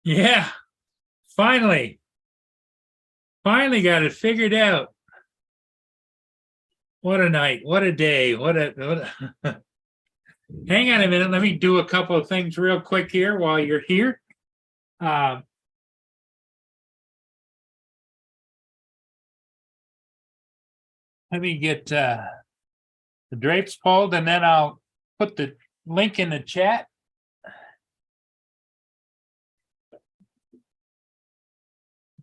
Yeah, finally. Finally got it figured out. What a night. What a day. Hang on a minute. Let me do a couple of things real quick here while you're here. Uh, Let me get the drapes pulled and then I'll put the link in the chat.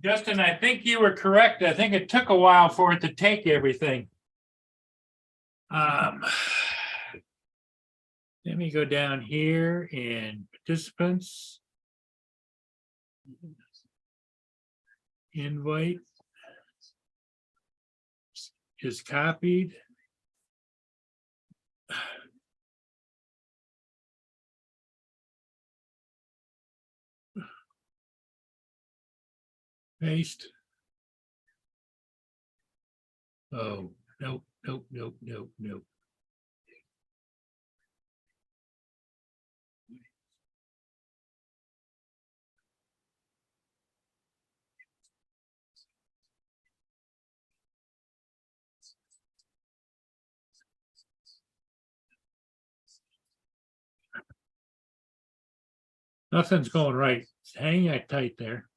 Justin, I think you were correct. I think it took a while for it to take everything. Let me go down here and participants. Invite is copied. Paste. Oh, nope, nope, nope, nope, nope. Nothing's going right. Hang it tight there.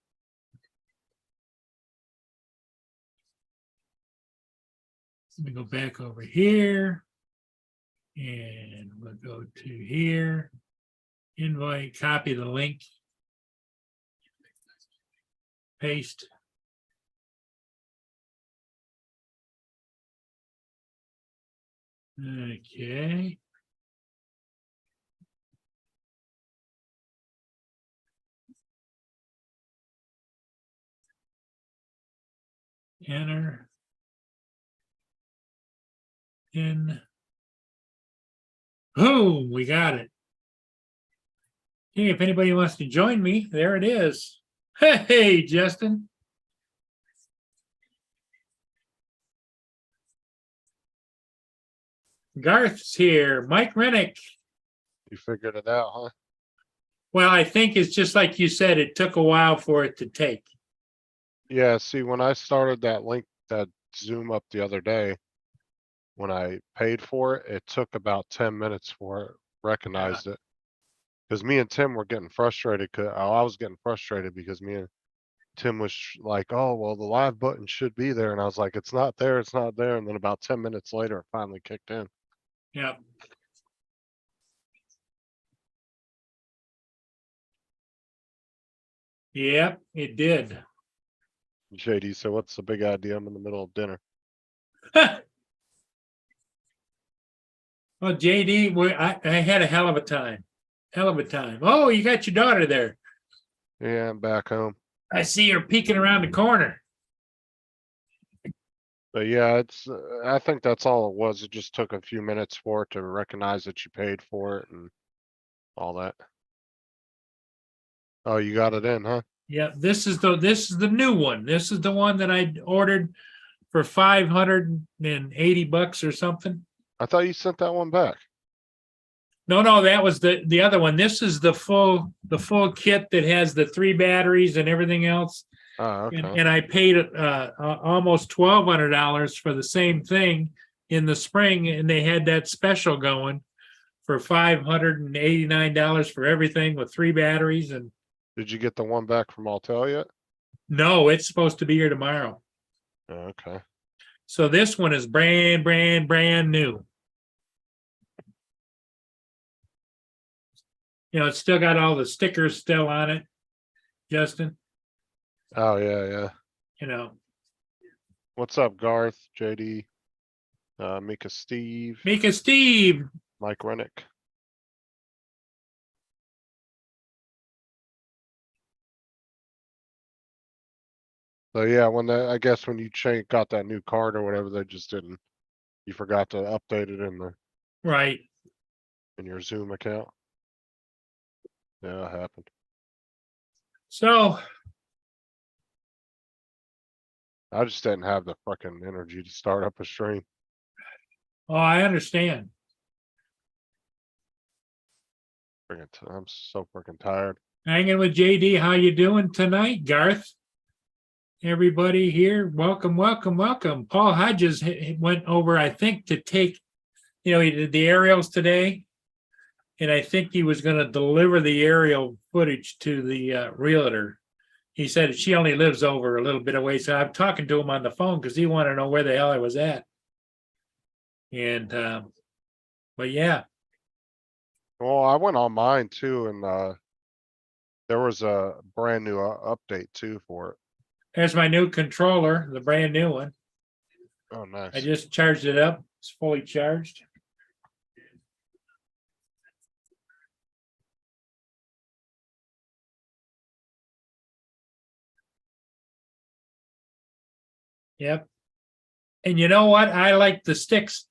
Let me go back over here. And we'll go to here. Invite, copy the link. Paste. Okay. Enter. In. Boom, we got it. Hey, if anybody wants to join me, there it is. Hey, Justin. Garth's here. Mike Rennick. You figured it out, huh? Well, I think it's just like you said, it took a while for it to take. Yeah, see, when I started that link, that Zoom up the other day, when I paid for it, it took about 10 minutes for it, recognized it. Because me and Tim were getting frustrated, I was getting frustrated because me and Tim was like, oh, well, the live button should be there. And I was like, it's not there, it's not there. And then about 10 minutes later, it finally kicked in. Yeah. Yep, it did. JD said, what's the big idea? I'm in the middle of dinner. Well, JD, I had a hell of a time. Hell of a time. Oh, you got your daughter there. Yeah, I'm back home. I see her peeking around the corner. But yeah, I think that's all it was. It just took a few minutes for it to recognize that you paid for it and all that. Oh, you got it in, huh? Yeah, this is the new one. This is the one that I ordered for $580 or something. I thought you sent that one back. No, that was the other one. This is the full kit that has the 3 batteries and everything else. Oh, okay. And I paid almost $1,200 for the same thing in the spring, and they had that special going for $589 for everything with 3 batteries. And Did you get the one back from Altel yet? no, it's supposed to be here tomorrow. Oh, okay. So this one is brand new. You know, it's still got all the stickers still on it, Justin. Oh, yeah. You know, What's up, Garth, JD, Mika Steve, Mika Steve. Mike Rennick? So yeah, I guess when you got that new card or whatever, they just didn't, you forgot to update it Right. in your Zoom account. Yeah, it happened. So I just didn't have the fucking energy to start up a stream. oh, I understand. I'm so freaking tired. Hanging with JD. How you doing tonight, Garth? Everybody here, welcome, welcome, welcome. Paul Hodges went over, I think, to take, he did the aerials today. And I think he was going to deliver the aerial footage to the realtor. He said she only lives over a little bit away. So I'm talking to him on the phone because he wanted to know where the hell I was at. And, but yeah, Well, I went on mine too, and there was a brand new update too for it. there's my new controller, the brand new one. Oh, I nice. just charged it up. It's fully charged. Yep. And you know what? I like the sticks.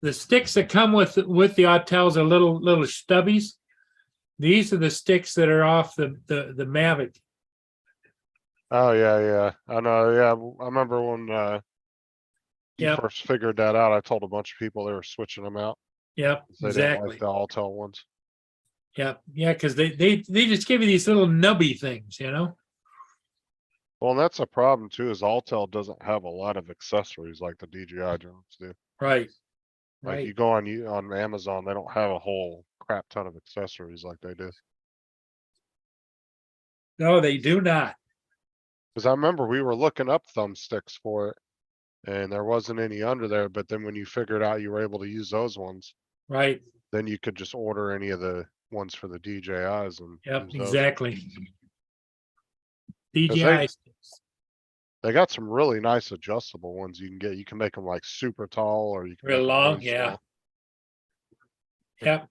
The sticks that come with the Autels are little stubbies. These are the sticks that are off the Mavic. Oh, yeah. I know, yeah. I remember when you Yep. first figured that out, I told a bunch of people they were switching them out. Yep. 'Cause they didn't like Exactly. the Altel ones. Yep. Yeah. Because they just give you these little nubby things. Well, and that's a problem too, is Altel doesn't have a lot of accessories like the DJI drones do. Right. Like you Right. go on Amazon, they don't have a whole crap ton of accessories like they do. No, they do not. Cause I remember we were looking up thumbsticks for it and there wasn't any under there, but then when you figured out you were able to use those ones, Right. then you could just order any of the ones for the DJIs and Yep. use those. Exactly. Cause they, DJI sticks. they got some really nice adjustable ones you can get. You can make them like super tall or you can Real make them long. really Yeah. small. Yep.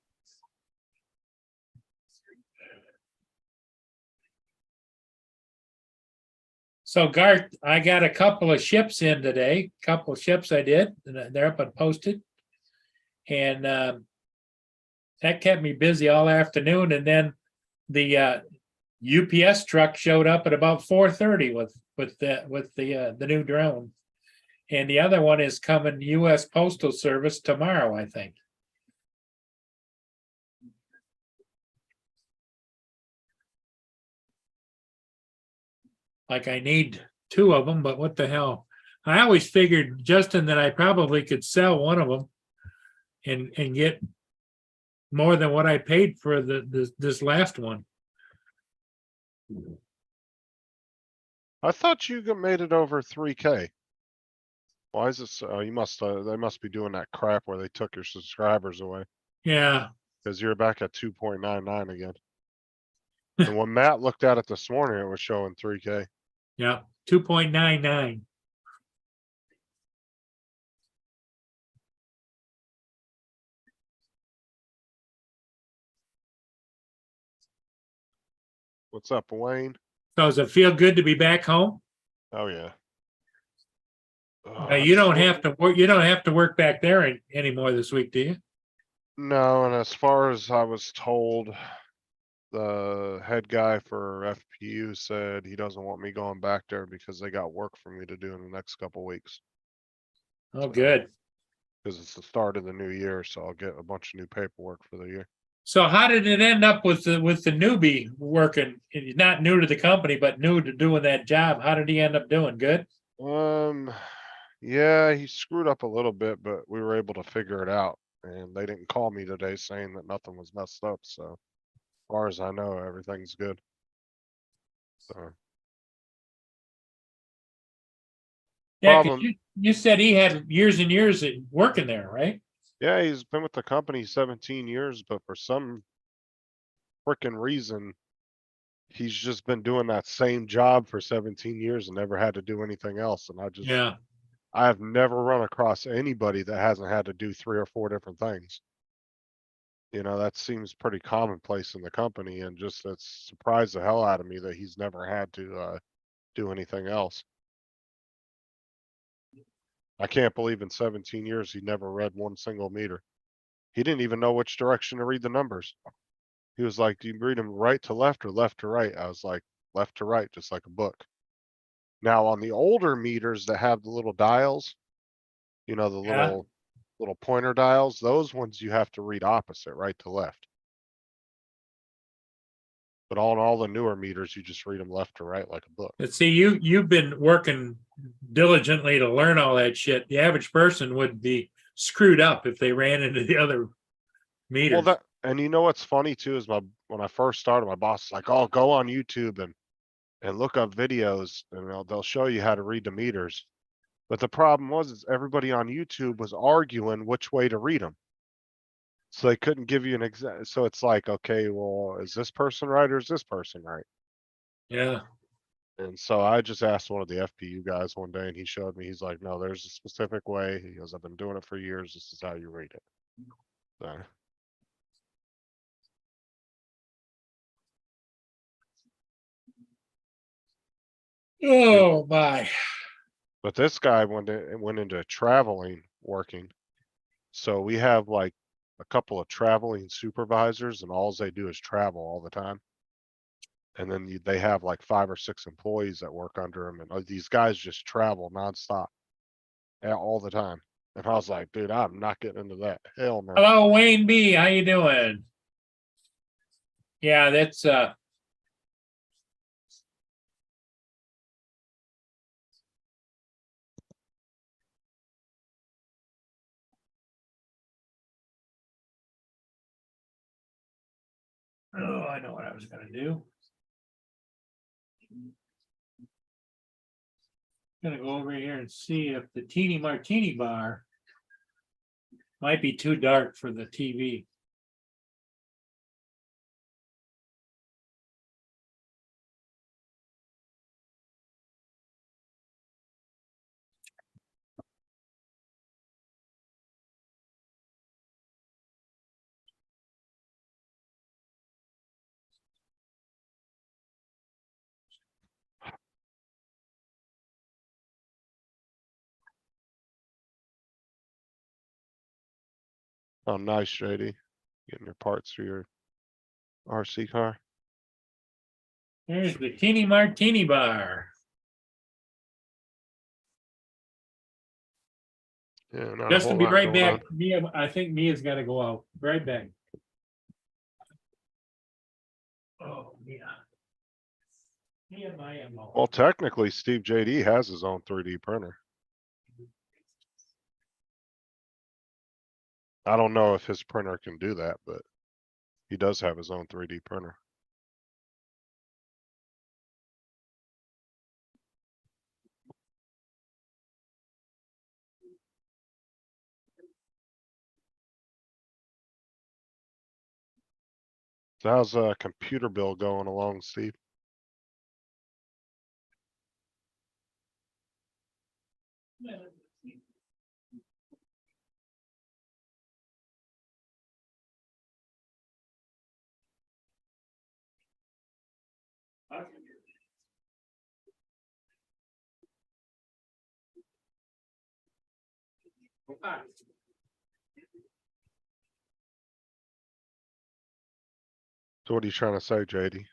So Garth, I got a couple of ships in today. Couple of ships I did. And they're up and posted. And that kept me busy all afternoon. And then the UPS truck showed up at about 4:30 with the new drone. And the other one is coming US Postal Service tomorrow, I think. Like I need two of them, but what the hell? I always figured, Justin, that I probably could sell one of them and get more than what I paid for this last one. I thought you made it over 3K. Why is this? They must be doing that crap where they took your subscribers away. Yeah. Cause you're back at 2.99 again. And when Matt looked at it this morning, it was showing 3K. Yeah. 2.99. What's up, Wayne? So does it feel good to be back home? Oh yeah. You don't have to work. You don't have to work back there anymore this week, do you? No, and as far as I was told, the head guy for FPU said he doesn't want me going back there because they got work for me to do in the next couple weeks. Oh, good. Cause it's the start of the new year, so I'll get a bunch of new paperwork for the year. So how did it end up with the newbie working? He's not new to the company, but new to doing that job. How did he end up doing? Good. Yeah, he screwed up a little bit, but we were able to figure it out. And they didn't call me today saying that nothing was messed up, so as far as I know, everything's good. So Yeah, because problem, you said he had years and years of working there, right? yeah, he's been with the company 17 years, but for some freaking reason, he's just been doing that same job for 17 years and never had to do anything else. And Yeah. I have never run across anybody that hasn't had to do 3 or 4 different things. You know, that seems pretty commonplace in the company and just that's surprised the hell out of me that he's never had to do anything else. I can't believe in 17 years he never read one single meter. He didn't even know which direction to read the numbers. He was like, "Do you read them right to left or left to right?" I was like, "Left to right, just like a book." Now on the older meters that have the little dials, you know, the Yeah. little pointer dials, those ones you have to read opposite, right to left. But on all the newer meters, you just read them left to right like a book. But see, you've been working diligently to learn all that shit. The average person would be screwed up if they ran into the other Well, meters. that, and you know what's funny too is when I first started, my boss is like, "Oh, go on YouTube and look up videos, and they'll show you how to read the meters." But the problem was, is everybody on YouTube was arguing which way to read them. So they couldn't give you an exact. So it's like, okay, well, is this person right or is this person right? Yeah. And so I just asked one of the FPU guys one day, and he showed me. He's like, "No, there's a specific way." He goes, "I've been doing it for years. This is how you read it." So, Oh my. but this guy went into traveling working. So we have like a couple of traveling supervisors, and all they do is travel all the time. And then they have like 5 or 6 employees that work under them, and these guys just travel nonstop all the time. And I was like, dude, I'm not getting into that. Hell no. Hello, Wayne B. How you doing? Yeah, that's oh, I know what I was gonna do. Gonna go over here and see if the teeny martini bar might be too dark for the TV. Oh, nice, JD. Getting your parts for your RC car. There's the teeny martini bar. Yeah, not a Just to whole be lot right going on. back. Mia, I think Mia's gotta go out. Right back. Oh, Mia. Mia, my MO. Well, technically, Steve JD has his own 3D printer. I don't know if his printer can do that, but he does have his own 3D printer. So how's a computer bill going along, Steve? So what are you trying to say, JD?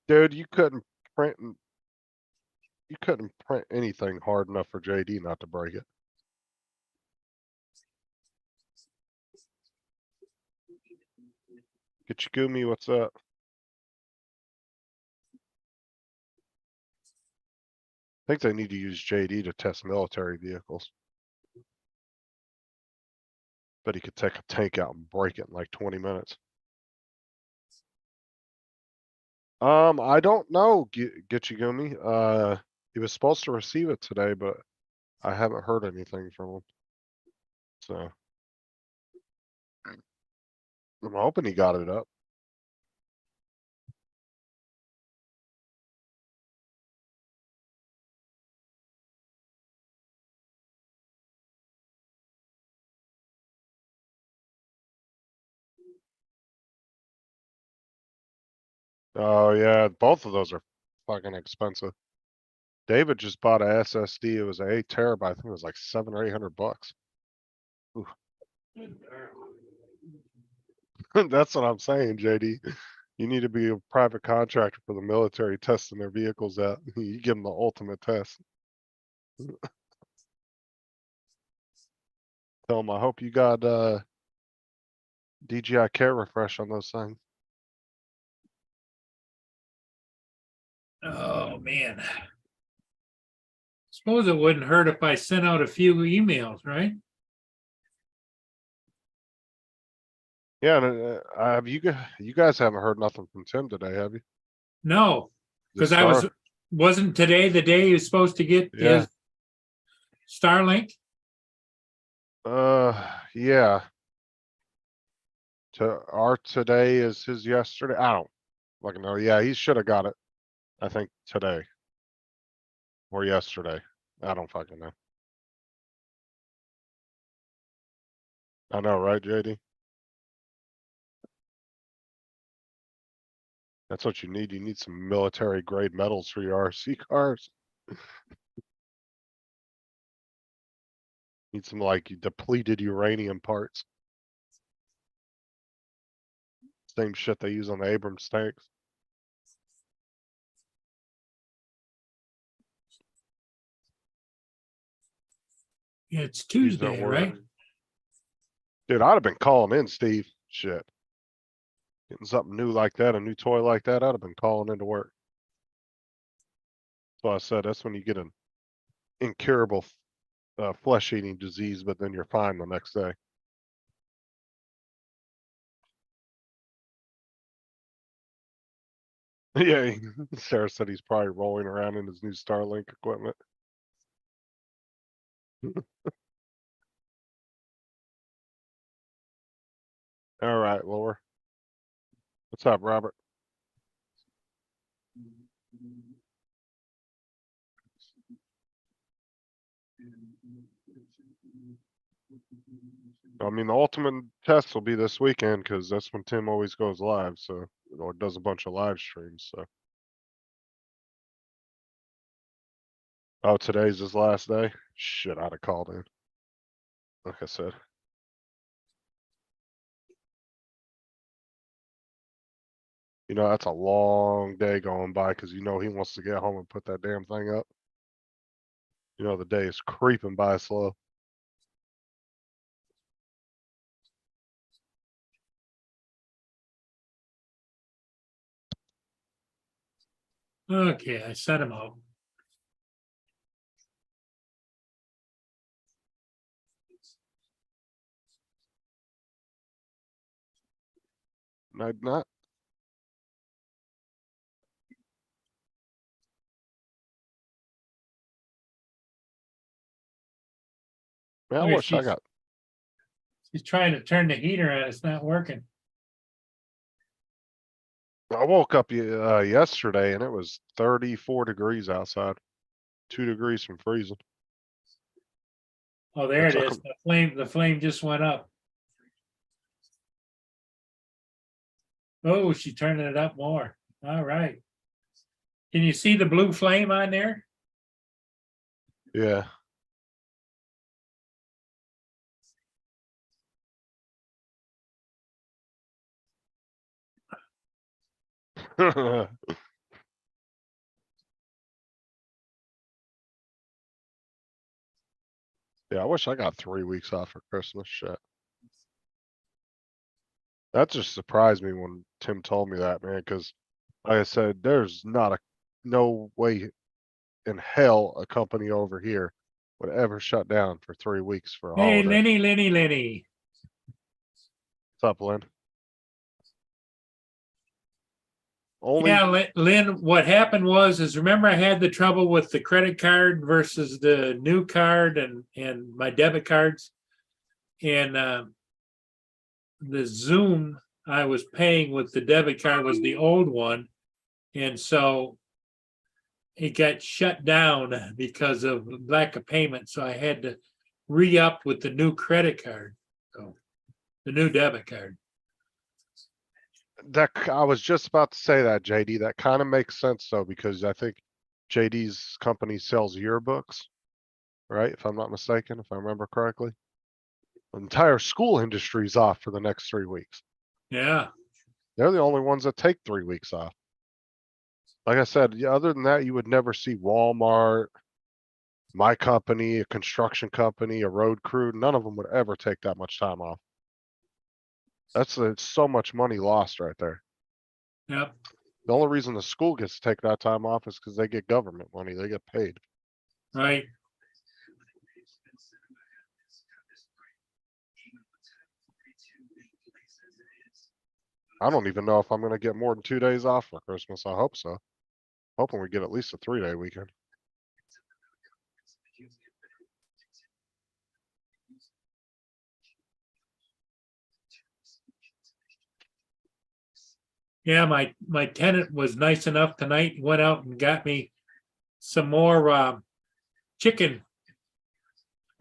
Dude, you couldn't print anything hard enough for JD not to break it. Get your Gumi, what's up? I think they need to use JD to test military vehicles. But he could take a tank out and break it in like 20 minutes. I don't know, Gitchigumi. He was supposed to receive it today, but I haven't heard anything from him. So I'm hoping he got it up. Oh yeah, both of those are fucking expensive. David just bought a SSD. It was a 8 terabyte. I think it was like $700 or $800. Ooh. That's what I'm saying, JD. You need to be a private contractor for the military testing their vehicles out. You give them the ultimate test. Tell them, I hope you got DJI care refresh on those things. Oh, man. Suppose it wouldn't hurt if I sent out a few emails, right? Yeah, and, have you guys haven't heard nothing from Tim today, have you? No, The because Star- wasn't today the day he was supposed to get Yeah. his Starlink? Yeah. Our today is his yesterday. I don't fucking know. Yeah, he should have got it. I think today. Or yesterday. I don't fucking know. I know, right, JD? That's what you need. You need some military grade metals for your RC cars. Need some like depleted uranium parts. Same shit they use on the Abrams tanks. It's These don't Tuesday, work. right? Dude, I'd have been calling in, Steve. Shit. Getting something new like that, a new toy like that, I'd have been calling into work. So I said that's when you get an incurable flesh-eating disease, but then you're fine the next day. Yeah, Sarah said he's probably rolling around in his new Starlink equipment. All right, Lower. What's up, Robert? I mean, the ultimate test will be this weekend because that's when Tim always goes live, so or does a bunch of live streams. So, oh, today's his last day. Shit, I'd have called in. Like I said, you know that's a long day going by because you know he wants to get home and put that damn thing up. You know the day is creeping by slow. Okay, I set him out. Not. Man, I Okay, wish I got. she's trying to turn the heater on. It's not working. I woke up yesterday and it was 34 degrees outside, 2 degrees from freezing. Oh, there it took is. The flame just went up. Oh, she's turning it up more. All right. Can you see the blue flame on there? Yeah. Yeah, I wish I got 3 weeks off for Christmas. Shit. That just surprised me when Tim told me that, man, because like I said, there's no way in hell a company over here would ever shut down for 3 weeks for a Hey, holiday. Lenny. What's up, Lynn? Only Yeah, Lynn, what happened is remember I had the trouble with the credit card versus the new card and my debit cards? And the Zoom I was paying with the debit card was the old one. And so it got shut down because of lack of payment. So I had to re-up with the new credit card. So the new debit card. that I was just about to say that, JD. That kind of makes sense though, because I think JD's company sells yearbooks, right? If I'm not mistaken, if I remember correctly. The entire school industry's off for the next 3 weeks. Yeah. They're the only ones that take 3 weeks off. Like I said, yeah, other than that, you would never see Walmart, my company, a construction company, a road crew. None of them would ever take that much time off. It's so much money lost right there. Yep. The only reason the school gets to take that time off is because they get government money. They get paid. Right. I don't even know if I'm gonna get more than 2 days off for Christmas. I hope so. Hoping we get at least a 3-day weekend. Yeah, my tenant was nice enough tonight, went out and got me some more chicken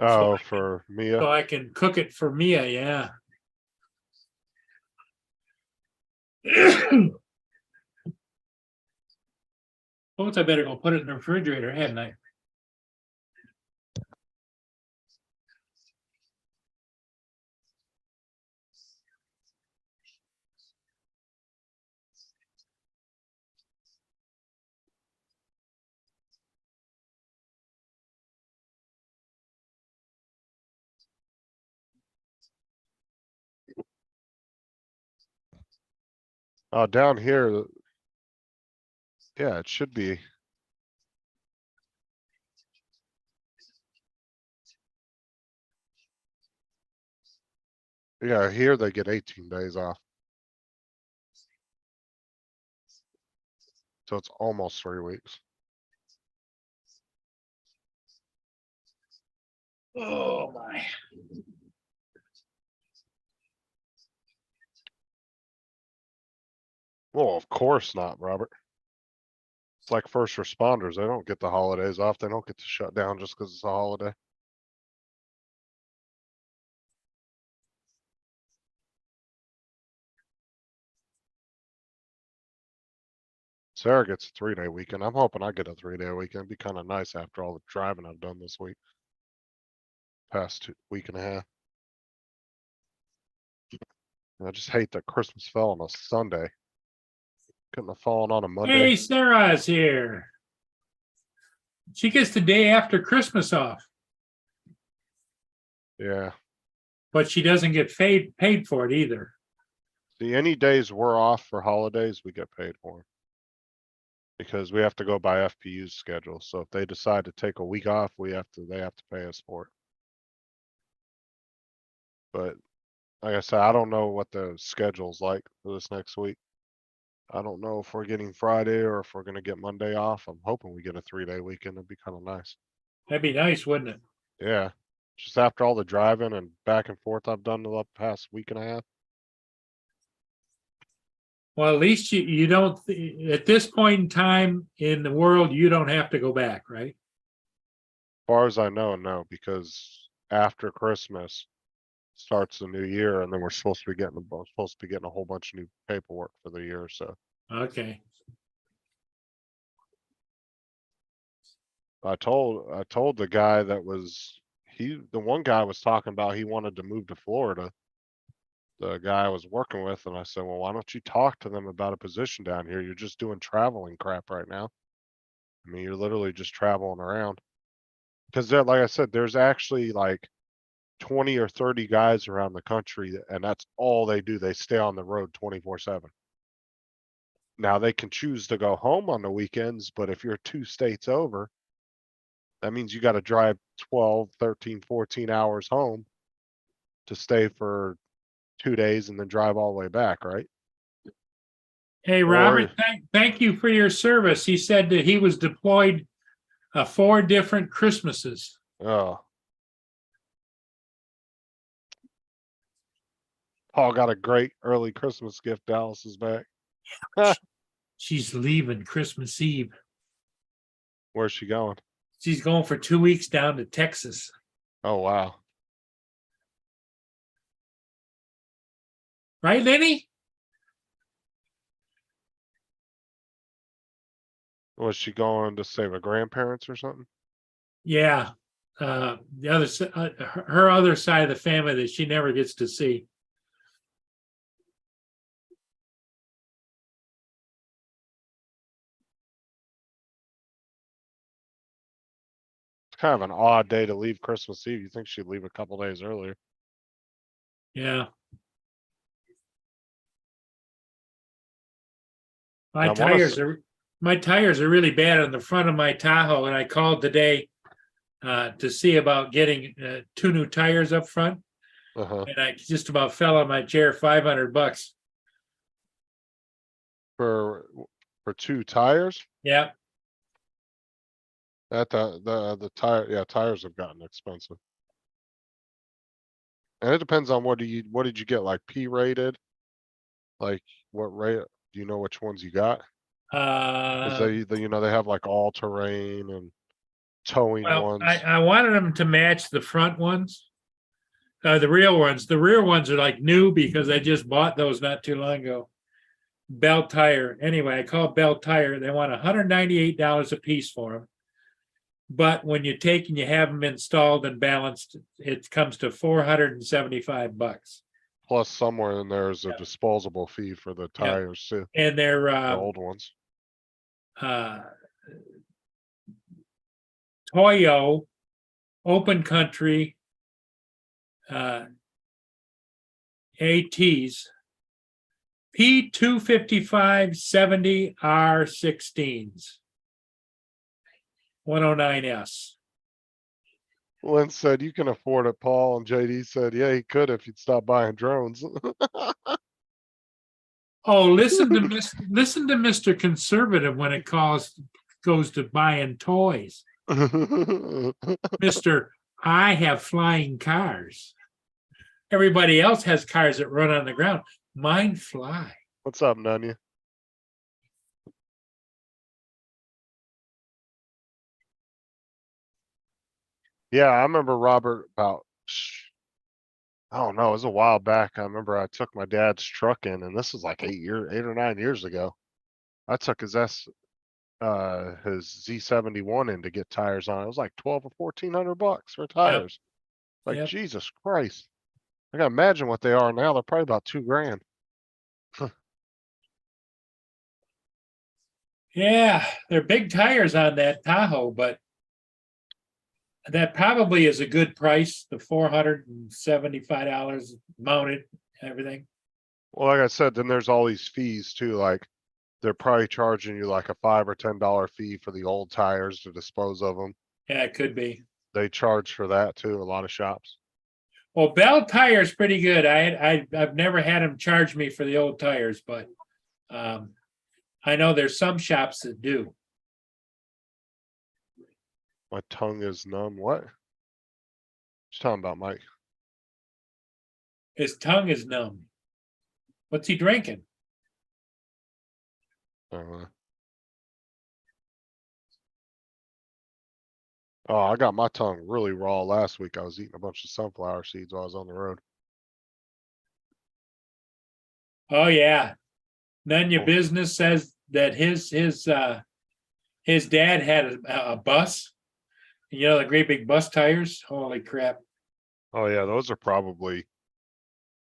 Oh, for Mia. so I can cook it for Mia, yeah. Suppose I better go put it in the refrigerator, hadn't I? Down here, yeah, it should be. Yeah, here they get 18 days off. So it's almost 3 weeks. Oh my. Well, of course not, Robert. It's like first responders. They don't get the holidays off. They don't get to shut down just because it's a holiday. Sarah gets a 3-day weekend. I'm hoping I get a 3-day weekend. It'd be kind of nice after all the driving I've done this week. Past week and a half. I just hate that Christmas fell on a Sunday. Couldn't have fallen on a Monday. Hey, Sarah's here. She gets the day after Christmas off, Yeah. but she doesn't get paid for it either. See, any days we're off for holidays, we get paid for 'em. Because we have to go by FPU's schedule. So if they decide to take a week off, they have to pay us for it. But like I said, I don't know what the schedule's like for this next week. I don't know if we're getting Friday or if we're gonna get Monday off. I'm hoping we get a 3-day weekend. It'd be kind of nice. That'd be nice, wouldn't it? Yeah. Just after all the driving and back and forth I've done the past week and a half. Well, at least you don't, at this point in time in the world, you don't have to go back, right? As far as I know, no, because after Christmas starts the new year and then we're supposed to be getting a whole bunch of new paperwork for the year, so. Okay. I told the guy that was, the one guy was talking about he wanted to move to Florida. The guy I was working with, and I said, well, why don't you talk to them about a position down here? You're just doing traveling crap right now. I mean, you're literally just traveling around. Cause there, like I said, there's actually like 20 or 30 guys around the country, and that's all they do. They stay on the road 24/7. Now they can choose to go home on the weekends, but if you're 2 states over, that means you got to drive 12, 13, 14 hours home to stay for 2 days and then drive all the way back, right? Hey, Or, Robert, thank you for your service. He said that he was deployed 4 different Christmases. oh, Paul got a great early Christmas gift. Dallas is back. She's leaving Christmas Eve. Where's she going? She's going for 2 weeks down to Texas. Oh, wow. Right, Lenny? Was she going to save her grandparents or something? Yeah. The other, her other side of the family that she never gets to see. It's kind of an odd day to leave Christmas Eve. You think she'd leave a couple days earlier. Yeah. My I wanna tires are, my tires are really bad on the front of my Tahoe, and I called today to see about getting 2 new tires up front, uh-huh, and I just about fell on my chair, $500. for, for 2 tires? Yeah, That the tire, yeah, tires have gotten expensive. And it depends on what did you get, like P rated? Like what rate, do you know which ones you got? Cause uh, they have like all terrain and towing well, I, ones. I wanted them to match the front ones. The real ones. The rear ones are like new because I just bought those not too long ago. Bell Tire. Anyway, I called Bell Tire. They want $198 a piece for them. But when you take and you have them installed and balanced, it comes to $475. Plus somewhere in there is a Yeah. disposable fee for the Yeah. tires too, And they're the old ones. uh, Toyo, Open Country, ATs, P255/70R16s, 109S. Lynn said, you can afford it, Paul, and JD said, yeah, he could if you'd stop buying drones. Oh, listen to Mr. Conservative when it goes to buying toys. Mr. I have flying cars. Everybody else has cars that run on the ground. Mine fly. What's up, Nunya? Yeah, I remember Robert about, I don't know, it was a while back. I remember I took my dad's truck in, and this was like 8 or 9 years ago. I took his his Z71 in to get tires on. It was like 12 or 1400 bucks for Yep, tires. Like yep. Jesus Christ. I gotta imagine what they are now. They're probably about 2 grand. Yeah, they're big tires on that Tahoe, but that probably is a good price, the $475 mounted, everything. Well, like I said, then there's all these fees too, like they're probably charging you like a $5 or $10 fee for the old tires to dispose of them. Yeah, it could be. They charge for that too, a lot of shops. Well, Bell Tire's pretty good. I've never had them charge me for the old tires, but I know there's some shops that do. My tongue is numb. What? Just talking about Mike. His tongue is numb. What's he drinking? Oh, I got my tongue really raw last week. I was eating a bunch of sunflower seeds while I was on the road. Oh yeah. None your Oh. business says that his dad had a bus. You know, the great big bus tires. Holy crap. Oh yeah, those are probably,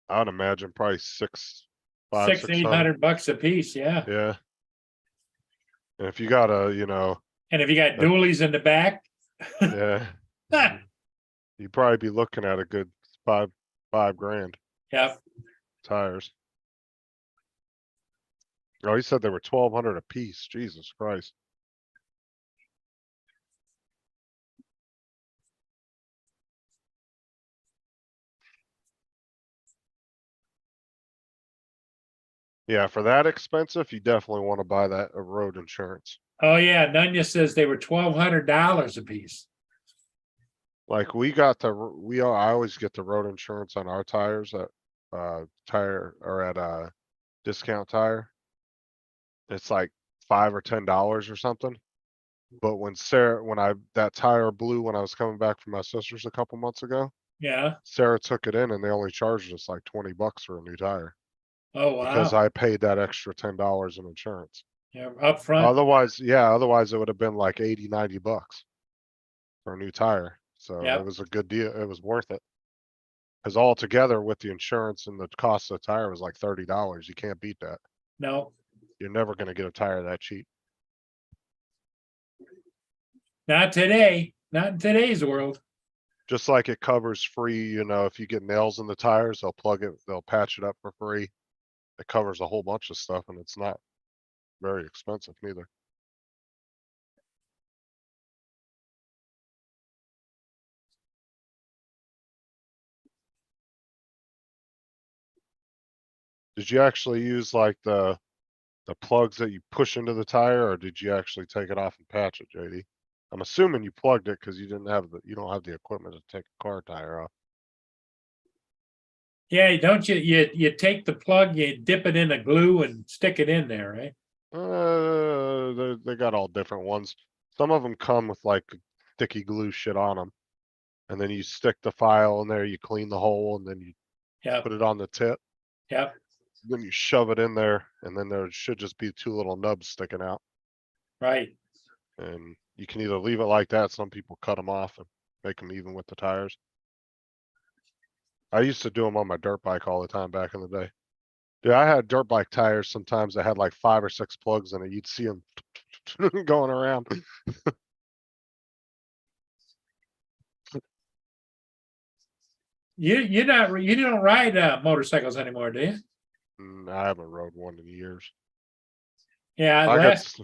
I would imagine probably five, Six, six eight hundred. hundred bucks a piece, yeah. Yeah. And if you got a, And if you got dualies in the back, yeah, you'd probably be looking at a good five grand yeah. tires. Oh, he said they were 1,200 a piece. Jesus Christ. Yeah, for that expensive, you definitely want to buy that road insurance. Oh yeah, Nunya says they were $1,200 a piece. Like we got I always get the road insurance on our tires at tire or at Discount Tire. It's like $5 or $10 or something. But when that tire blew when I was coming back from my sister's a couple months ago, Yeah. Sarah took it in and they only charged us like 20 bucks for a new tire Oh because wow. I paid that extra $10 in insurance. Yeah, up front. Otherwise it would have been like 80, 90 bucks for a new tire. So Yeah. it was a good deal. It was worth it. Cause all together with the insurance and the cost of the tire was like $30. You can't beat that. No, You're never gonna get a tire that cheap. not today. Not in today's world. Just like it covers free, if you get nails in the tires, they'll patch it up for free. It covers a whole bunch of stuff and it's not very expensive neither. Did you actually use like the plugs that you push into the tire, or did you actually take it off and patch it, JD? I'm assuming you plugged it because you don't have the equipment to take a car tire off. Yeah, don't you take the plug, you dip it in a glue and stick it in there, right? They got all different ones. Some of them come with like sticky glue shit on them. And then you stick the file in there, you clean the hole, and then you Yep, put it on the tip. yep, Then you shove it in there, and then there should just be two little nubs sticking out. right. And you can either leave it like that, some people cut them off and make them even with the tires. I used to do them on my dirt bike all the time back in the day. Dude, I had dirt bike tires sometimes that had like 5 or 6 plugs in it. You'd see them going around. You don't ride motorcycles anymore, do you? I haven't rode one in years. Yeah, I got, last,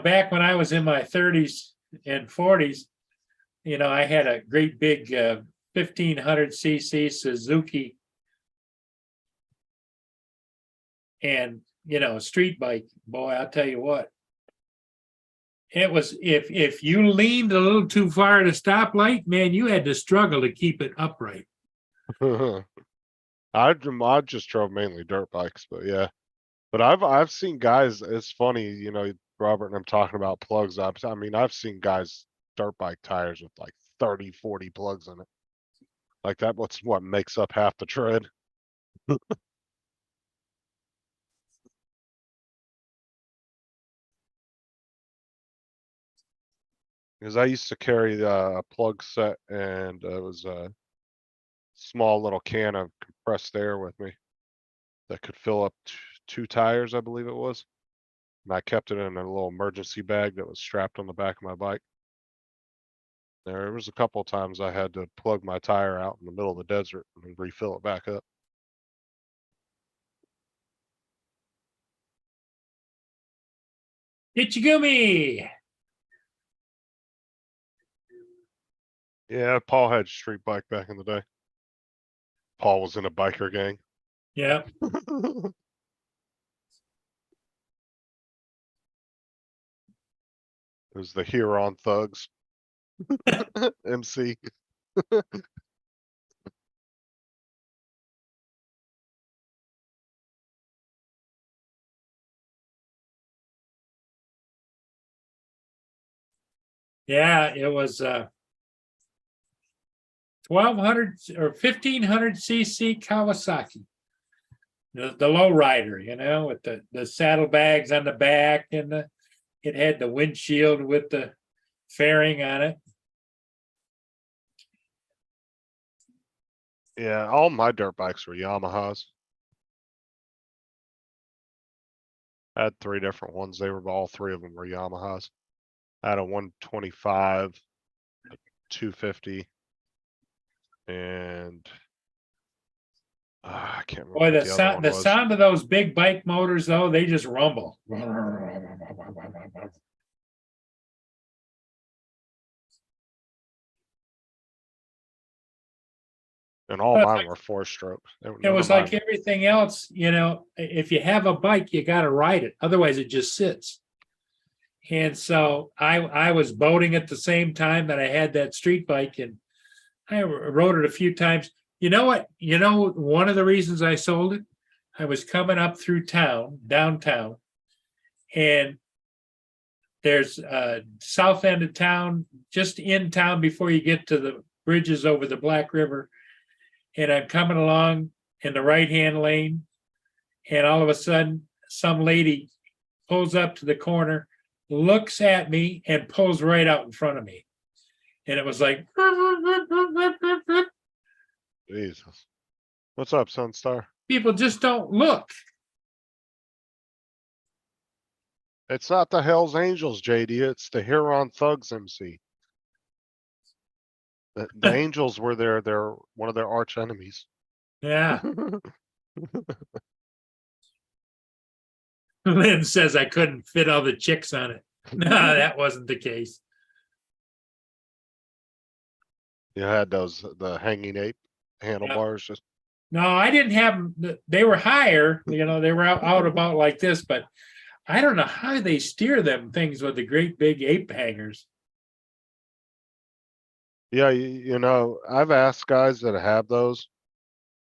back when I was in my 30s and 40s, I had a great big 1500cc Suzuki and, a street bike. Boy, I'll tell you what. It was, if you leaned a little too far at a stoplight, man, you had to struggle to keep it upright. I just drove mainly dirt bikes, but yeah. But I've seen guys, it's funny, Robert and I'm talking about plugs. I mean, I've seen guys dirt bike tires with like 30, 40 plugs in it. Like that, what makes up half the tread. Because I used to carry a plug set, and it was a small little can of compressed air with me that could fill up 2 tires, I believe it was. And I kept it in a little emergency bag that was strapped on the back of my bike. There was a couple times I had to plug my tire out in the middle of the desert and refill it back up. Ichigumi. Yeah, Paul had a street bike back in the day. Paul was in a biker gang. Yeah. It was the Huron Thugs. MC. Yeah, it was 1200 or 1500cc Kawasaki. The low rider, with the saddlebags on the back, and it had the windshield with the fairing on it. Yeah, all my dirt bikes were Yamahas. I had 3 different ones. All 3 of them were Yamahas. I had a 125, a 250, and I can't remember Boy, what the other one the was. sound of those big bike motors, though, they just rumble. And all mine were 4-stroke. It was like everything else, if you have a bike, you got to ride it. Otherwise, it just sits. And so I was boating at the same time that I had that street bike, and I rode it a few times. You know what? One of the reasons I sold it, I was coming up through downtown, and there's south end of town, just in town before you get to the bridges over the Black River. And I'm coming along in the right-hand lane, and all of a sudden, some lady pulls up to the corner, looks at me, and pulls right out in front of me. And it was like, Jesus. What's up, Sunstar? people just don't look. It's not the Hells Angels, JD. It's the Huron Thugs, MC. The Angels were they're one of their arch enemies. Yeah. Lynn says I couldn't fit all the chicks on it. No, that wasn't the case. You had those, the hanging ape handlebars, just, No, I didn't have them. They were higher, they were out about like this, but I don't know how they steer them things with the great big ape hangers. yeah, you know, I've asked guys that have those.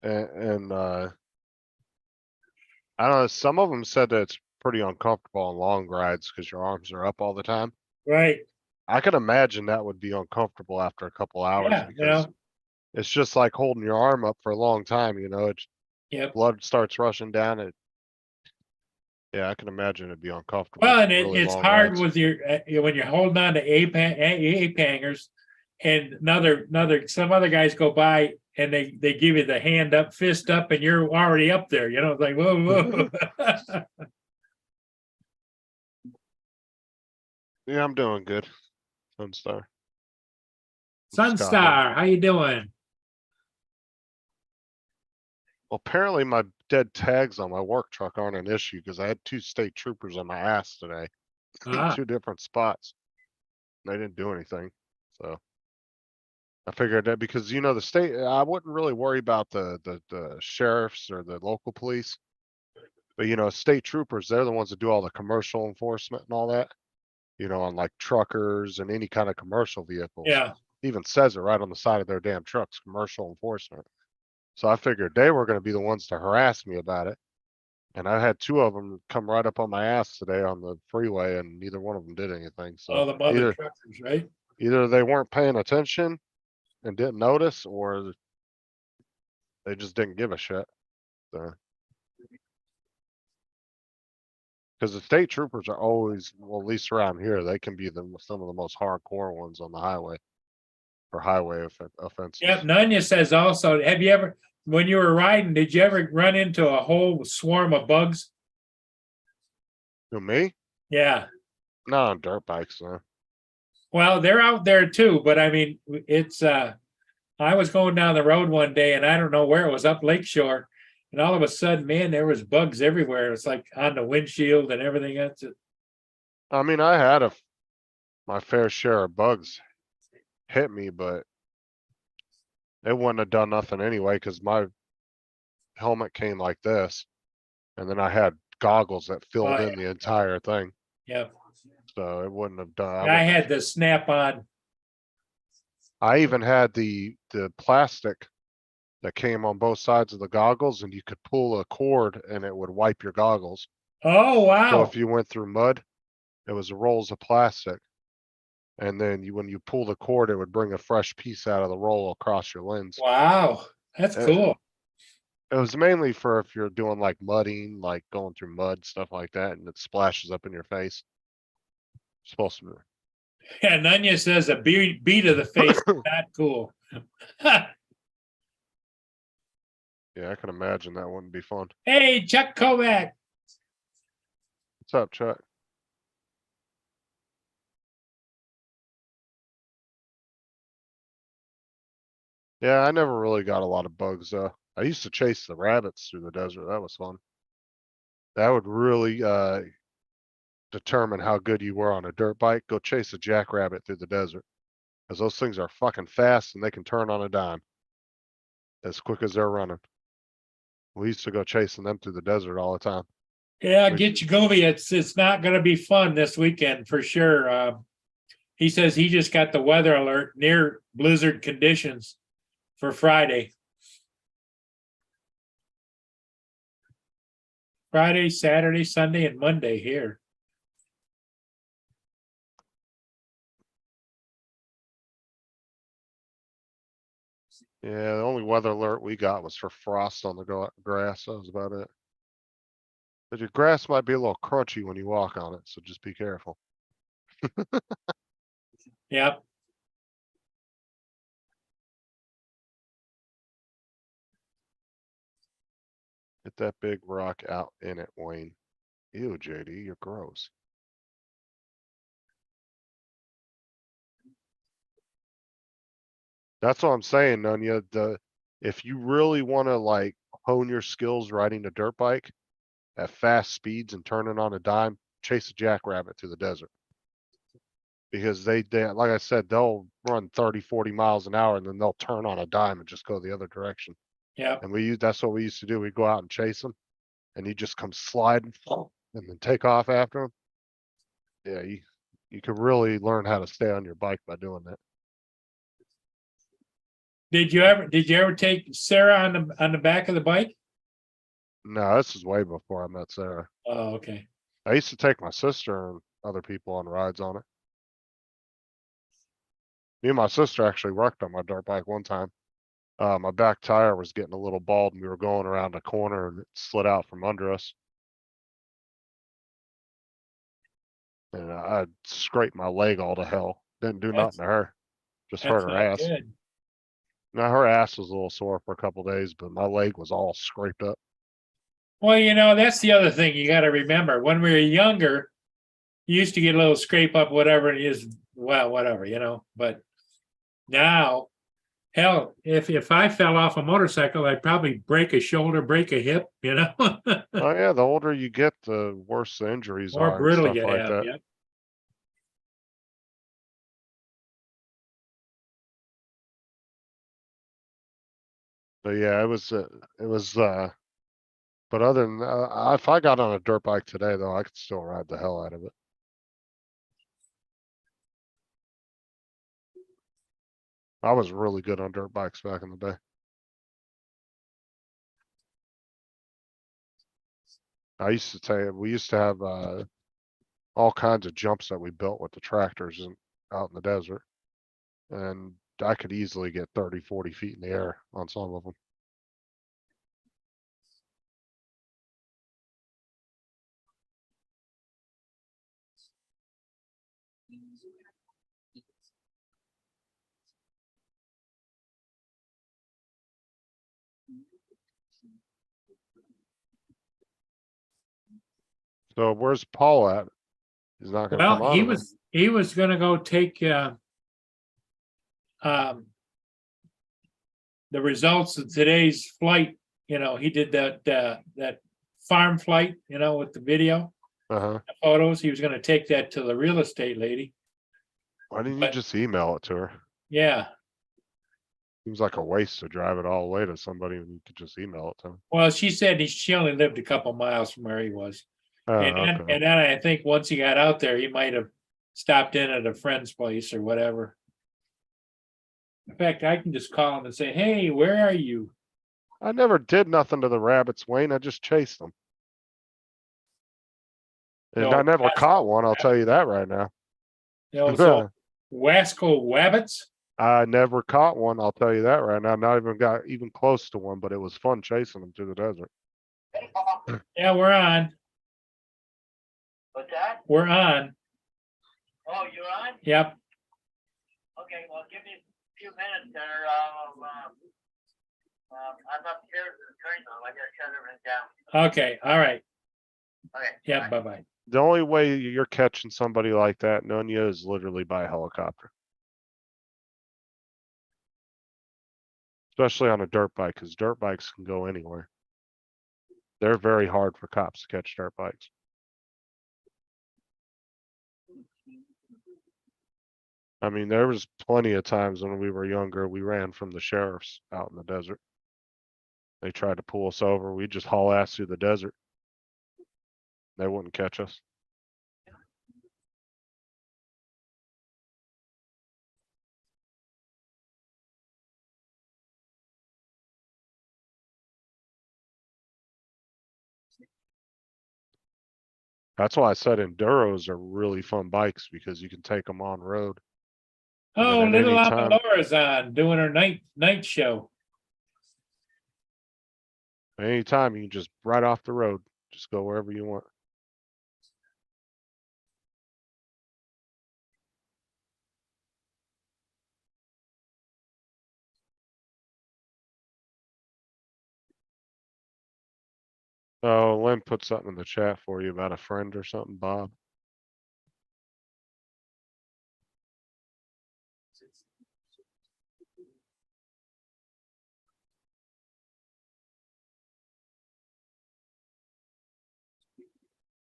And I don't know, some of them said that it's pretty uncomfortable on long rides because your arms are up all the time. Right. I can imagine that would be uncomfortable after a couple hours Yeah, because it's just like holding your arm up for a long time, you know, it's yep. blood starts rushing down it. Yeah, I can imagine it'd be uncomfortable. Well, for and really it's long hard rides. with your when you're holding on to ape hangers, and some other guys go by and they give you the hand up, fist up, and you're already up there. It's like whoa, whoa. Yeah, I'm doing good. Sunstar. Just got home. Sunstar, how you doing? Well, apparently my dead tags on my work truck aren't an issue because I had 2 state troopers on my ass today in Ah, 2 different spots. They didn't do anything, so. I figured that because, you know, the state, I wouldn't really worry about the sheriffs or the local police. But, you know, state troopers, they're the ones that do all the commercial enforcement and all that. You know, on like truckers and any kind of commercial vehicles. yeah. Even says it right on the side of their damn trucks, commercial enforcement. So I figured they were gonna be the ones to harass me about it. And I had 2 of them come right up on my ass today on the freeway and neither one of them did anything. All So the mother either truckers, right? they weren't paying attention and didn't notice, or they just didn't give a shit. So. Cause the state troopers are always, well, at least around here, they can be some of the most hardcore ones on the highway. For highway offenses. Yep. Nunya says also, have you ever, when you were riding, did you ever run into a whole swarm of bugs? Who, me? Yeah. No, on dirt bikes, no. Well, they're out there too, but I mean, it's I was going down the road one day and I don't know where it was, up Lakeshore, and all of a sudden, man, there was bugs everywhere. It's like on the windshield and everything else. I mean, I had my fair share of bugs hit me, but it wouldn't have done nothing anyway because my helmet came like this, and then I had goggles that filled in the entire thing, Yeah. so it wouldn't have done. I had the snap-on. I even had the plastic that came on both sides of the goggles, and you could pull a cord and it would wipe your goggles. Oh, So wow. if you went through mud, it was rolls of plastic. And then when you pull the cord, it would bring a fresh piece out of the roll across your lens. Wow. That's cool. It was mainly for if you're doing like mudding, like going through mud, stuff like that, and it splashes up in your face. Supposed to be. Yeah, Nunya says a beat of the face is not cool. Yeah, I can imagine that wouldn't be fun. Hey, Chuck Kovac. What's up, Chuck? Yeah, I never really got a lot of bugs though. I used to chase the rabbits through the desert. That was fun. That would really determine how good you were on a dirt bike. Go chase a jackrabbit through the desert. Because those things are fucking fast and they can turn on a dime. As quick as they're running. We used to go chasing them through the desert all the time. Yeah, get your Govi. It's not going to be fun this weekend for sure. He says he just got the weather alert near blizzard conditions for Friday. Friday, Saturday, Sunday, and Monday here. Yeah, the only weather alert we got was for frost on the grass. That was about it. But your grass might be a little crunchy when you walk on it, so just be careful. Yep. Get that big rock out in it, Wayne. Ew, JD, you're gross. That's what I'm saying, Nunya. If you really want to like hone your skills riding a dirt bike, at fast speeds and turning on a dime, chase a jackrabbit through the desert. Because like I said, they'll run 30, 40 miles an hour and then they'll turn on a dime and just go the other direction. Yeah. And that's what we used to do. We'd go out and chase them and he'd just come sliding and then take off after him. Yeah, you could really learn how to stay on your bike by doing that. Did you ever take Sarah on the back of the bike? No, this is way before I met Sarah. Oh, okay. I used to take my sister and other people on rides on it. Me and my sister actually wrecked on my dirt bike one time. My back tire was getting a little bald and we were going around a corner and it slid out from under us. And I scraped my leg all to hell. Didn't do nothing to her. Just hurt That's her not ass. good. Now her ass was a little sore for a couple days, but my leg was all scraped up. Well, that's the other thing you got to remember. When we were younger, you used to get a little scrape up, whatever it is. Well, whatever, But now, hell, if I fell off a motorcycle, I'd probably break a shoulder, break a hip, Oh yeah, the older you get, the worse the injuries More are and brittle stuff you like have. that. Yep. But yeah, but other than if I got on a dirt bike today though, I could still ride the hell out of it. I was really good on dirt bikes back in the day. I used to tell you, we used to have all kinds of jumps that we built with the tractors out in the desert. And I could easily get 30, 40 feet in the air on some of them. So where's Paul at? He's not gonna come Well, on. he was going to go take the results of today's flight. He did that farm flight. With the video, Uh-huh. the photos. He was going to take that to the real estate lady. Why didn't you just email it to her? Yeah. Seems like a waste to drive it all the way to somebody when you could just email it to them. Well, she said she only lived a couple miles from where he was. Oh, And okay. then I think once he got out there, he might have stopped in at a friend's place or whatever. In fact, I can just call him and say, "Hey, where are you?" I never did nothing to the rabbits, Wayne. I just chased them. And No, I never caught one, I'll tell you that right now. So Wasco Wabbits. I never caught one, I'll tell you that right now. Not even got even close to one, but it was fun chasing them through the desert. Yeah, we're on. What's that? We're on. Oh, you're on? Yep. Okay, well, give me a few minutes there. I'm upstairs in the train now. I gotta shut everything down. Okay. All right. Okay. Yep. Bye bye. The only way you're catching somebody like that, Nunya, is literally by a helicopter. Especially on a dirt bike, because dirt bikes can go anywhere. They're very hard for cops to catch dirt bikes. I mean, there was plenty of times when we were younger, we ran from the sheriffs out in the desert. They tried to pull us over. We'd just haul ass through the desert. They wouldn't catch us. That's why I said enduros are really fun bikes because you can take them on road. And Oh, then at little any time- Laura's on doing her night show. Anytime you can just right off the road, just go wherever you want. Oh, Lynn put something in the chat for you about a friend or something, Bob.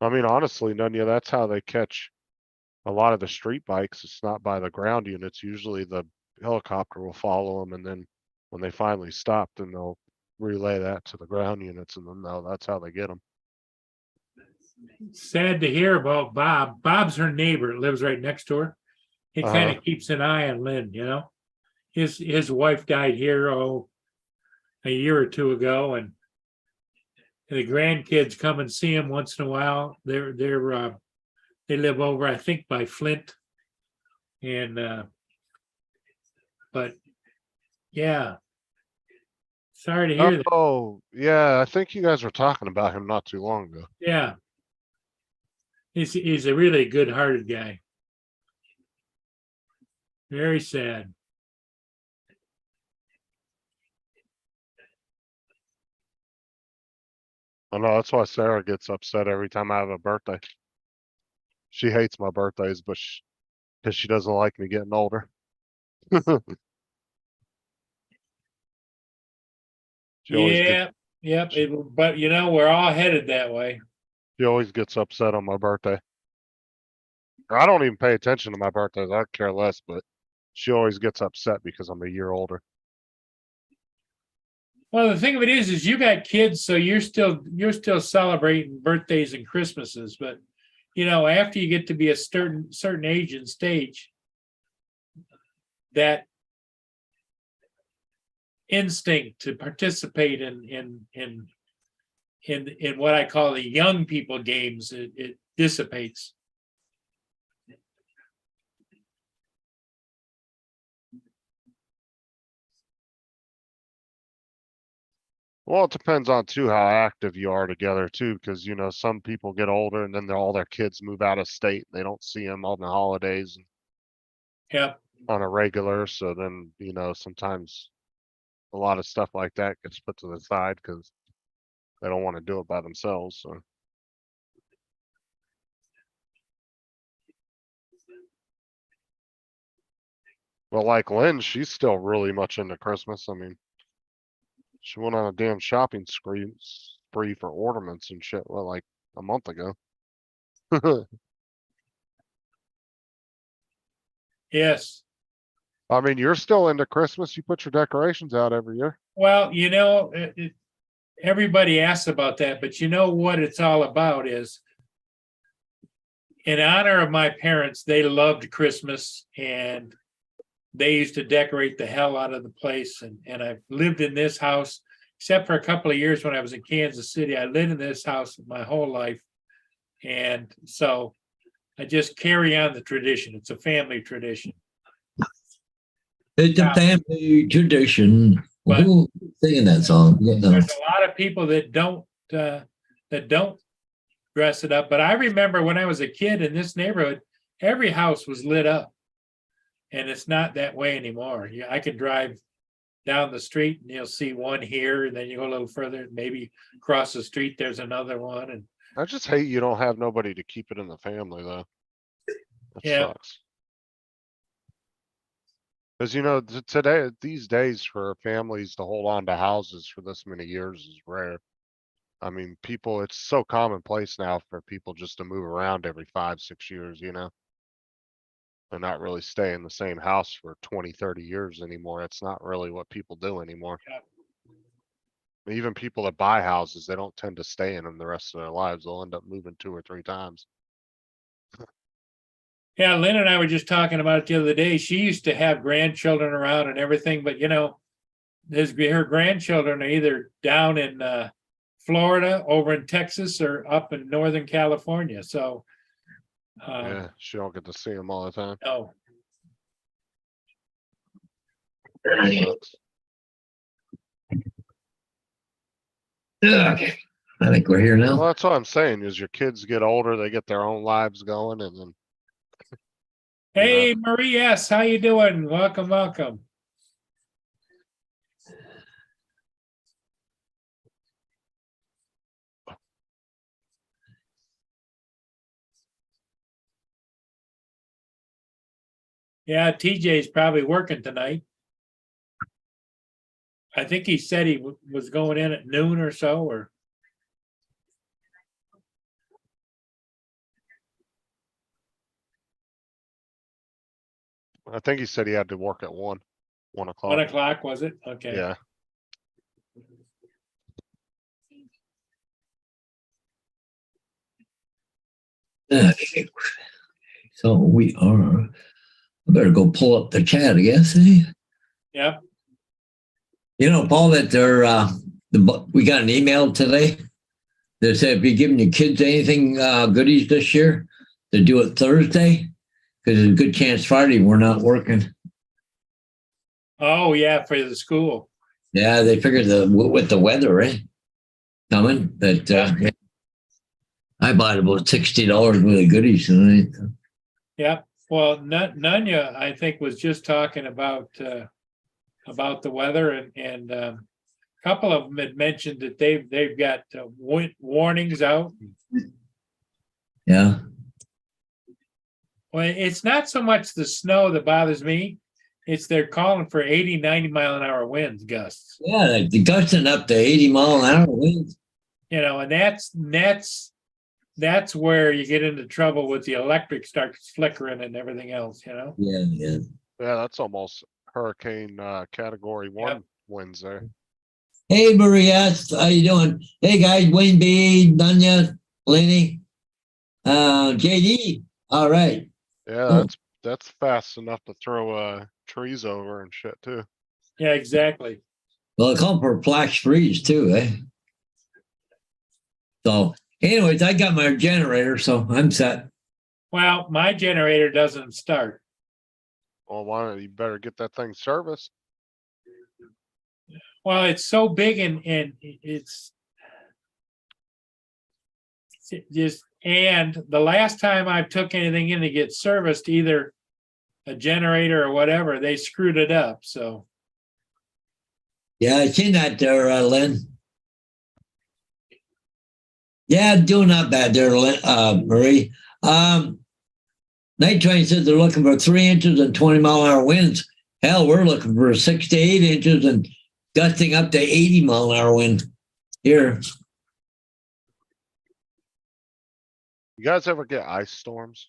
I mean, honestly, Nunya, that's how they catch a lot of the street bikes. It's not by the ground units. Usually the helicopter will follow them, and then when they finally stop, then they'll relay that to the ground units, and then that's how they get them. Sad to hear about Bob. Bob's her neighbor, lives right next to her. He kind of keeps an eye on Lynn, you know? His wife died here, a year or two ago, and the grandkids come and see him once in a while. They live over, I think, by Flint. And but yeah. Sorry to hear that. Oh, yeah, I think you guys were talking about him not too long ago. Yeah. He's a really good-hearted guy. Very sad. I know that's why Sarah gets upset every time I have a birthday. She hates my birthdays, but because she doesn't like me getting older. She always gets, Yeah, yep. But you know, we're all headed that way. she always gets upset on my birthday. I don't even pay attention to my birthdays. I care less, but she always gets upset because I'm a year older. Well, the thing of it is you got kids, so you're still celebrating birthdays and Christmases. But you know, after you get to be a certain age and stage, that instinct to participate in what I call the young people games, it dissipates. Well, it depends on too how active you are together too, because you know some people get older and then all their kids move out of state. They don't see them on the holidays and Yep. on a regular. So then you know sometimes a lot of stuff like that gets put to the side because they don't want to do it by themselves. So. Well, like Lynn, she's still really much into Christmas. I mean, she went on a damn shopping spree for ornaments and shit, well, like a month ago. Yes. I mean, you're still into Christmas. You put your decorations out every year. Well, you know, everybody asks about that, but you know what it's all about is in honor of my parents, they loved Christmas and they used to decorate the hell out of the place. And I've lived in this house, except for a couple of years when I was in Kansas City. I lived in this house my whole life. And so I just carry on the tradition. It's a family tradition. It's a family tradition. But- Who's singing that song? There's a lot of people that don't dress it up. But I remember when I was a kid in this neighborhood, every house was lit up. And it's not that way anymore. I could drive down the street and you'll see one here, and then you go a little further, maybe across the street, there's another one. And I just hate you don't have nobody to keep it in the family though. That Yeah. sucks. Cause you know, today, these days for families to hold on to houses for this many years is rare. I mean, people, it's so commonplace now for people just to move around every 5, 6 years, you know? And not really stay in the same house for 20, 30 years anymore. It's not really what people do anymore. Yeah. Even people that buy houses, they don't tend to stay in them the rest of their lives. They'll end up moving 2 or 3 times. yeah, Lynn and I were just talking about it the other day. She used to have grandchildren around and everything, but you know, her grandchildren are either down in Florida, over in Texas, or up in Northern California. So Yeah, she don't get to see them all the time. no. Sucks. Ugh. I think we're here Well, now. that's what I'm saying is your kids get older, they get their own lives going and then Hey, Marie S., how you doing? Welcome. Yeah, TJ's probably working tonight. I think he said he was going in at noon or so, or I think he said he had to work at 1 1 o'clock. o'clock, was it? Okay. Yeah, Okay. So we are, I better go pull up the chat, I guess. Eh? Yep. You know, Paul, that we got an email today that said if you're giving your kids anything goodies this year, to do it Thursday, because there's a good chance Friday we're not working. Oh, yeah, for the school. Yeah, they figured with the weather, coming, but yeah. I bought about $60 worth of goodies tonight. Yep. Well, Nunya, I think, was just talking about the weather, and a couple of them had mentioned that they've got warnings out. Yeah. Well, it's not so much the snow that bothers me. It's they're calling for 80, 90 mile an hour winds gusts. Yeah, like the gusting up to 80 mile an hour winds. You know, and that's where you get into trouble with the electric starts flickering and everything else, you know? Yeah, yeah. yeah, that's almost hurricane category 1 Yep. winds there. Hey, Maria, how you doing? Hey, guys, Wayne B, Dunya, Lenny, JD. All right. Yeah, Cool. that's fast enough to throw trees over and shit too. Yeah, exactly. Well, they call for flash freeze too, eh? So, anyways, I got my generator, so I'm set. Well, my generator doesn't start. Well, why don't you better get that thing serviced? Well, it's so big and it's just, and the last time I took anything in to get serviced, either a generator or whatever, they screwed it up. So Yeah, I seen that there, Lynn. Yeah, doing not bad there, Marie. Night Train says they're looking for 3 inches and 20 mile an hour winds. Hell, we're looking for 6 to 8 inches and gusting up to 80 mile an hour wind here. You guys ever get ice storms?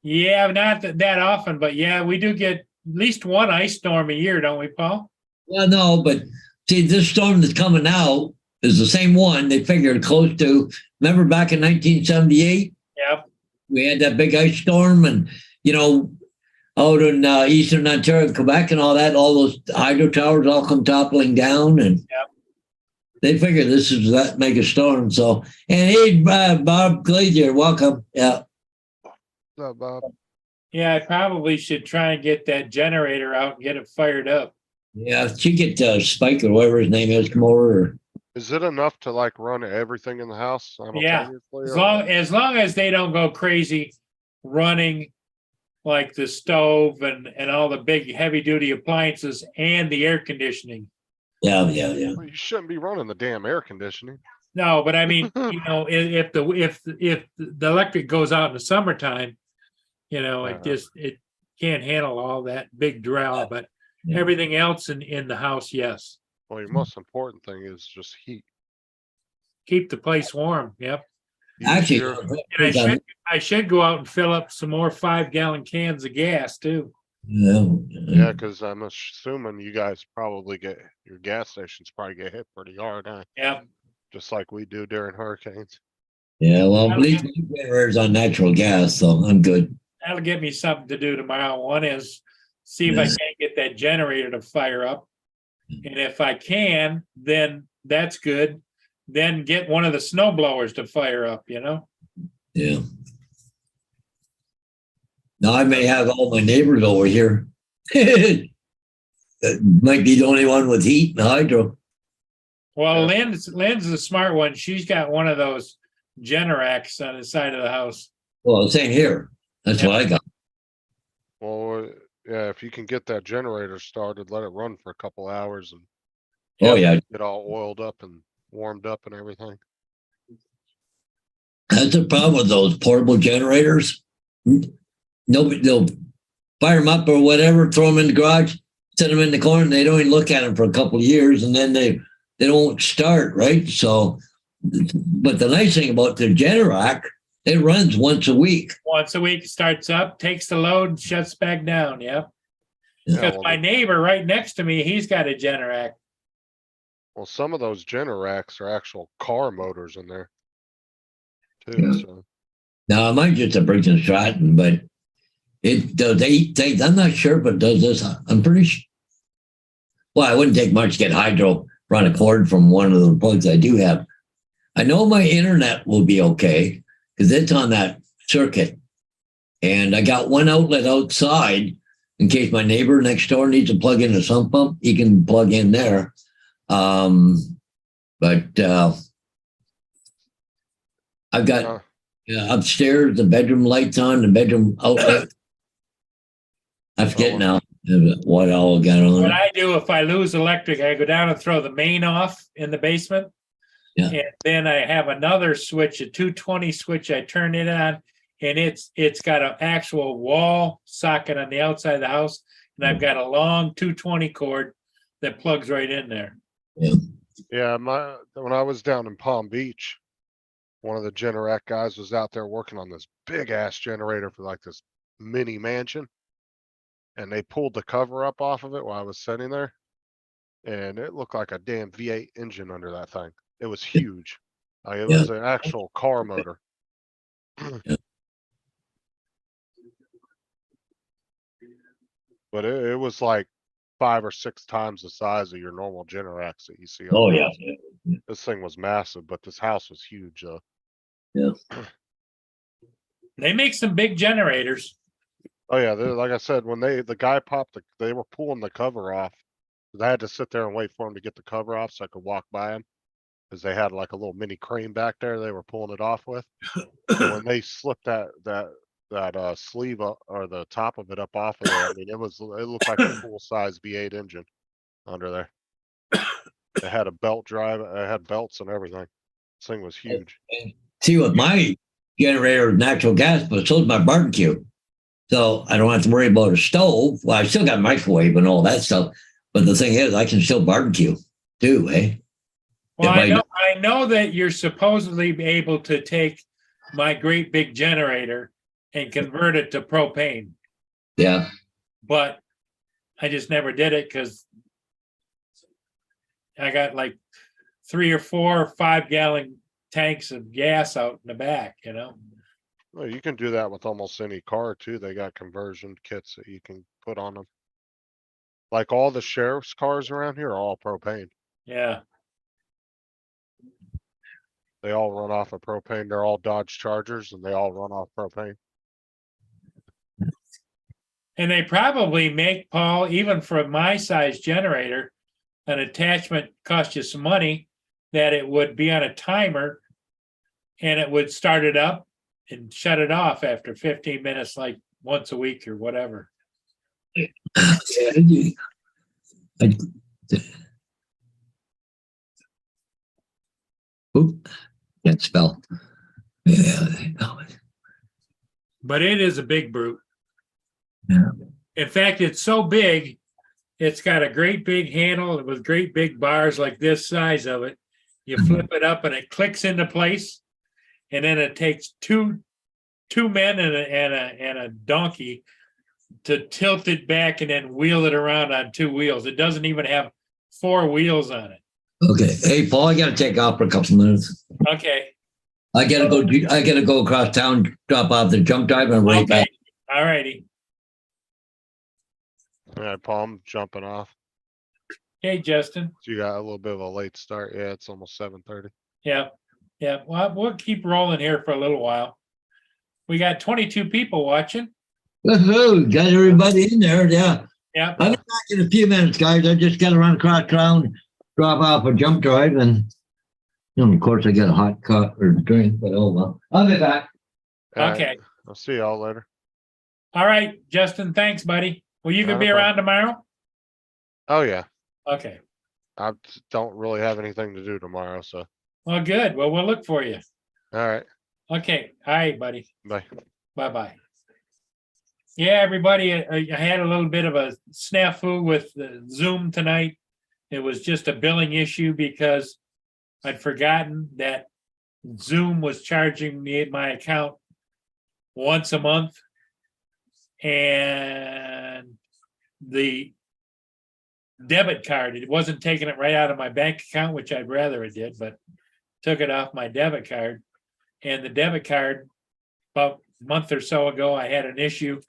yeah, not that often, but yeah, we do get at least one ice storm a year, don't we, Paul? Well, no, but see, this storm that's coming out is the same one they figured close to. Remember back in 1978? Yep. We had that big ice storm, and out in eastern Ontario, Quebec, and all that. All those hydro towers all come toppling down, and they figure this is that mega storm. So, and hey, Bob Glazier, welcome. Yeah. Bob? Yeah, I probably should try and get that generator out and get it fired up. Yeah, she get Spike or whatever his name is come over. Is it enough to like run everything in the house simultaneously? As long as they don't go crazy running like the stove and all the big heavy duty appliances and the air conditioning. Yeah. Well, you shouldn't be running the damn air conditioning. No, but I mean, if the electric goes out in the summertime, it can't handle all that big draw, but Yeah. everything else in the house, yes. Well, your most important thing is just heat. Keep the place warm. Yep. Actually, Your- And I should go out and fill up some more 5-gallon cans of gas too. yeah, because I'm assuming you guys probably your gas stations probably get hit pretty hard, huh? Yep. Just like we do during hurricanes. Yeah, well, at least my generator's on natural gas, so I'm good. That'll give me something to do tomorrow. One is see if I Yes. can't get that generator to fire up. And if I can, then that's good. Then get one of the snow blowers to fire up, Yeah. Now I may have all my neighbors over here. Might be the only one with heat and hydro. Well, Yeah. Lynn's the smart one. She's got one of those Generacs on the side of the house. Well, same here. That's what I got. Well, yeah, if you can get that generator started, let it run for a couple hours and Oh yeah, get all oiled up and warmed up and everything. that's the problem with those portable generators. Nobody, they'll fire them up or whatever, throw them in the garage, set them in the corner, and they don't even look at them for a couple of years, and then they don't start, right? So, but the nice thing about the Generac It runs once a week. Once a week, starts up, takes the load, and shuts back down. Yep. Yeah, Because well, my neighbor right next to me, he's got a Generac. well, some of those Generacs are actual car motors in there. Too, Yeah. so. Now, mine's just a Briggs and Stratton, but it does 8 things. I'm not sure, but it does this. I'm pretty sure. Well, I wouldn't take much to get hydro, run a cord from one of the plugs I do have. I know my internet will be okay because it's on that circuit. And I got one outlet outside in case my neighbor next door needs to plug in a sump pump. He can plug in there. But I've got upstairs the bedroom lights on, the bedroom outlet. I forget now what all got on What it. I do if I lose electric, I go down and throw the main off in the basement. Yeah. And then I have another switch, a 220 switch. I turn it on, and it's got an actual wall socket on the outside of the house, and I've got a long 220 cord that plugs right in there. Yeah, when I was down in Palm Beach, one of the Generac guys was out there working on this big ass generator for like this mini mansion. And they pulled the cover up off of it while I was sitting there. And it looked like a damn V8 engine under that thing. It was huge. Like, it was an actual car motor. But it was like 5 or 6 times the size of your normal Generacs that you see. Oh, yeah. This thing was massive, but this house was huge though. Yeah. They make some big generators. Oh yeah, like I said, when the guy popped they were pulling the cover off. I had to sit there and wait for him to get the cover off so I could walk by him. Because they had like a little mini crane back there they were pulling it off with. And when they slipped that sleeve up, or the top of it up off of there, I mean it looked like a full size V8 engine under there. It had a belt drive, it had belts and everything. This thing was huge. See, with my generator is natural gas, but so is my barbecue. So I don't have to worry about a stove. Well, I still got a microwave and all that stuff. But the thing is, I can still barbecue too, eh? Well, If I know that you're supposedly able to take my great big generator and convert it to propane, Yeah. but I just never did it because I got like 3 or 4 or 5 gallon tanks of gas out in the back, you know? Well, you can do that with almost any car too. They got conversion kits that you can put on them. Like all the sheriff's cars around here are all propane. Yeah. They all run off of propane. They're all Dodge Chargers and they all run off propane. And they probably make, Paul, even for my size generator, an attachment cost you some money, that it would be on a timer and it would start it up and shut it off after 15 minutes, like once a week or whatever. Oop, can't spell. Yeah. But it is a big brute. Yeah. In fact, it's so big, it's got a great big handle with great big bars like this size of it. You flip it up and it clicks into place. And then it takes two men and a donkey to tilt it back and then wheel it around on 2 wheels. It doesn't even have 4 wheels on it. Okay. Hey, Paul, I got to take off for a couple minutes. Okay. I got to go across town, drop off the junk driver and right back. All righty. All right, Paul, I'm jumping off. Hey, Justin. So you got a little bit of a late start. Yeah, it's almost 7:30. Yeah. Yeah. Well, we'll keep rolling here for a little while. We got 22 people watching. Woohoo, got everybody in there. Yeah. Yeah. I'll be back in a few minutes, guys. I just got to run across town, drop off a jump drive, and of course I got a hot cup or drink, but oh well. I'll be back. All right, Okay. I'll see y'all later. All right, Justin. Thanks, buddy. Well, you can No be problem. around tomorrow? Oh yeah, Okay. I don't really have anything to do tomorrow, so. Well, good. Well, we'll look for you. All right, Okay. All right, buddy. bye. Bye-bye. Yeah, everybody, I had a little bit of a snafu with the Zoom tonight. It was just a billing issue because I'd forgotten that Zoom was charging me my account once a month. And the debit card, it wasn't taking it right out of my bank account, which I'd rather it did, but took it off my debit card. And the debit card, about a month or so ago, I had an issue.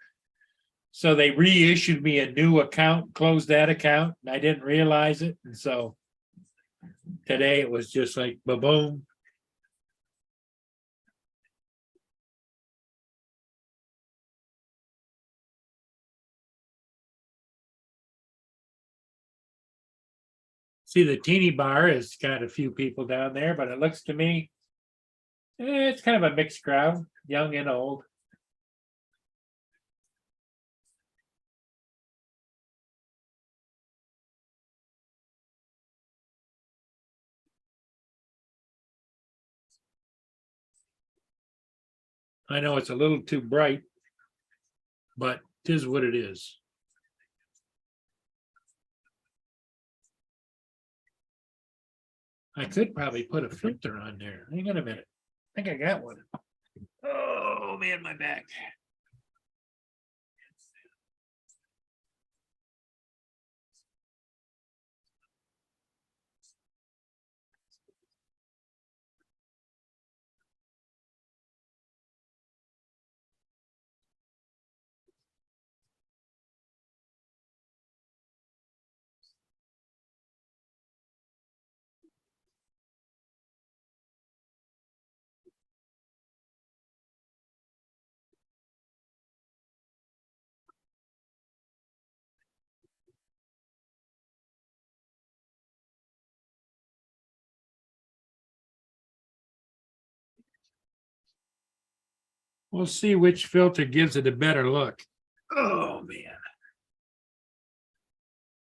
So they reissued me a new account, closed that account, and I didn't realize it. And so today it was just like ba-boom. See, the teeny bar has got a few people down there, but it looks to me, it's kind of a mixed crowd, young and old. I know it's a little too bright, but it is what it is. I could probably put a filter on there. Hang on a minute. I think I got one. Oh, man, my back. We'll see which filter gives it a better look. Oh, man.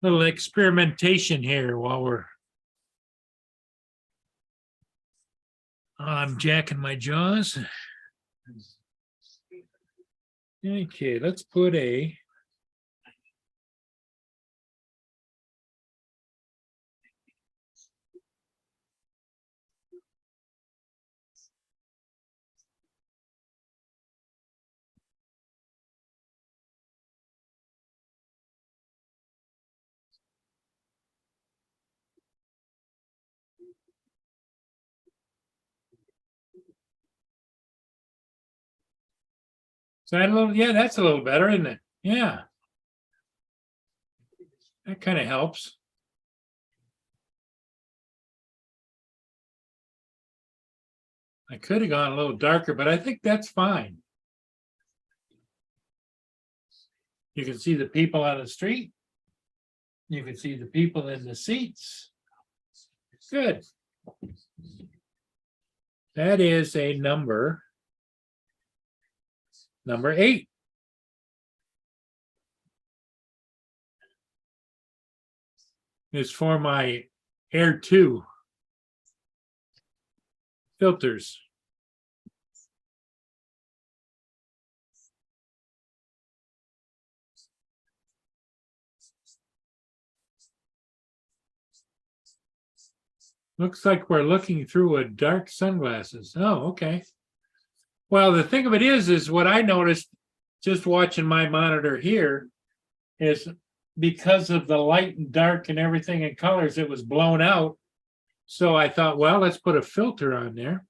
Little experimentation here while I'm jacking my jaws. Okay, let's put a. Is that a little, yeah, that's a little better, isn't it? Yeah. That kind of helps. I could have gone a little darker, but I think that's fine. You can see the people on the street. You can see the people in the seats. Good. That is a number 8. Is for my Air 2 filters. Looks like we're looking through a dark sunglasses. Oh, okay. Well, the thing of it is what I noticed just watching my monitor here is because of the light and dark and everything in colors, it was blown out. So I thought, well, let's put a filter on there.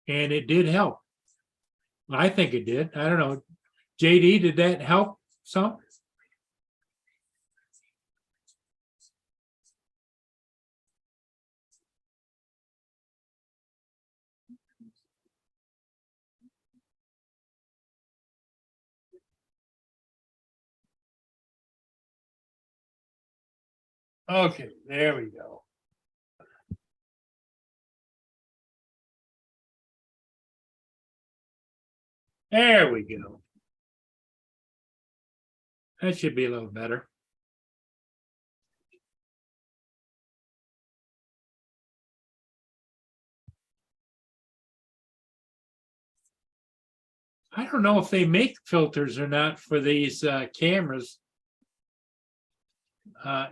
And it did help. I think it did. I don't know. JD, did that help some? Okay, there we go. There we go. That should be a little better. I don't know if they make filters or not for these cameras.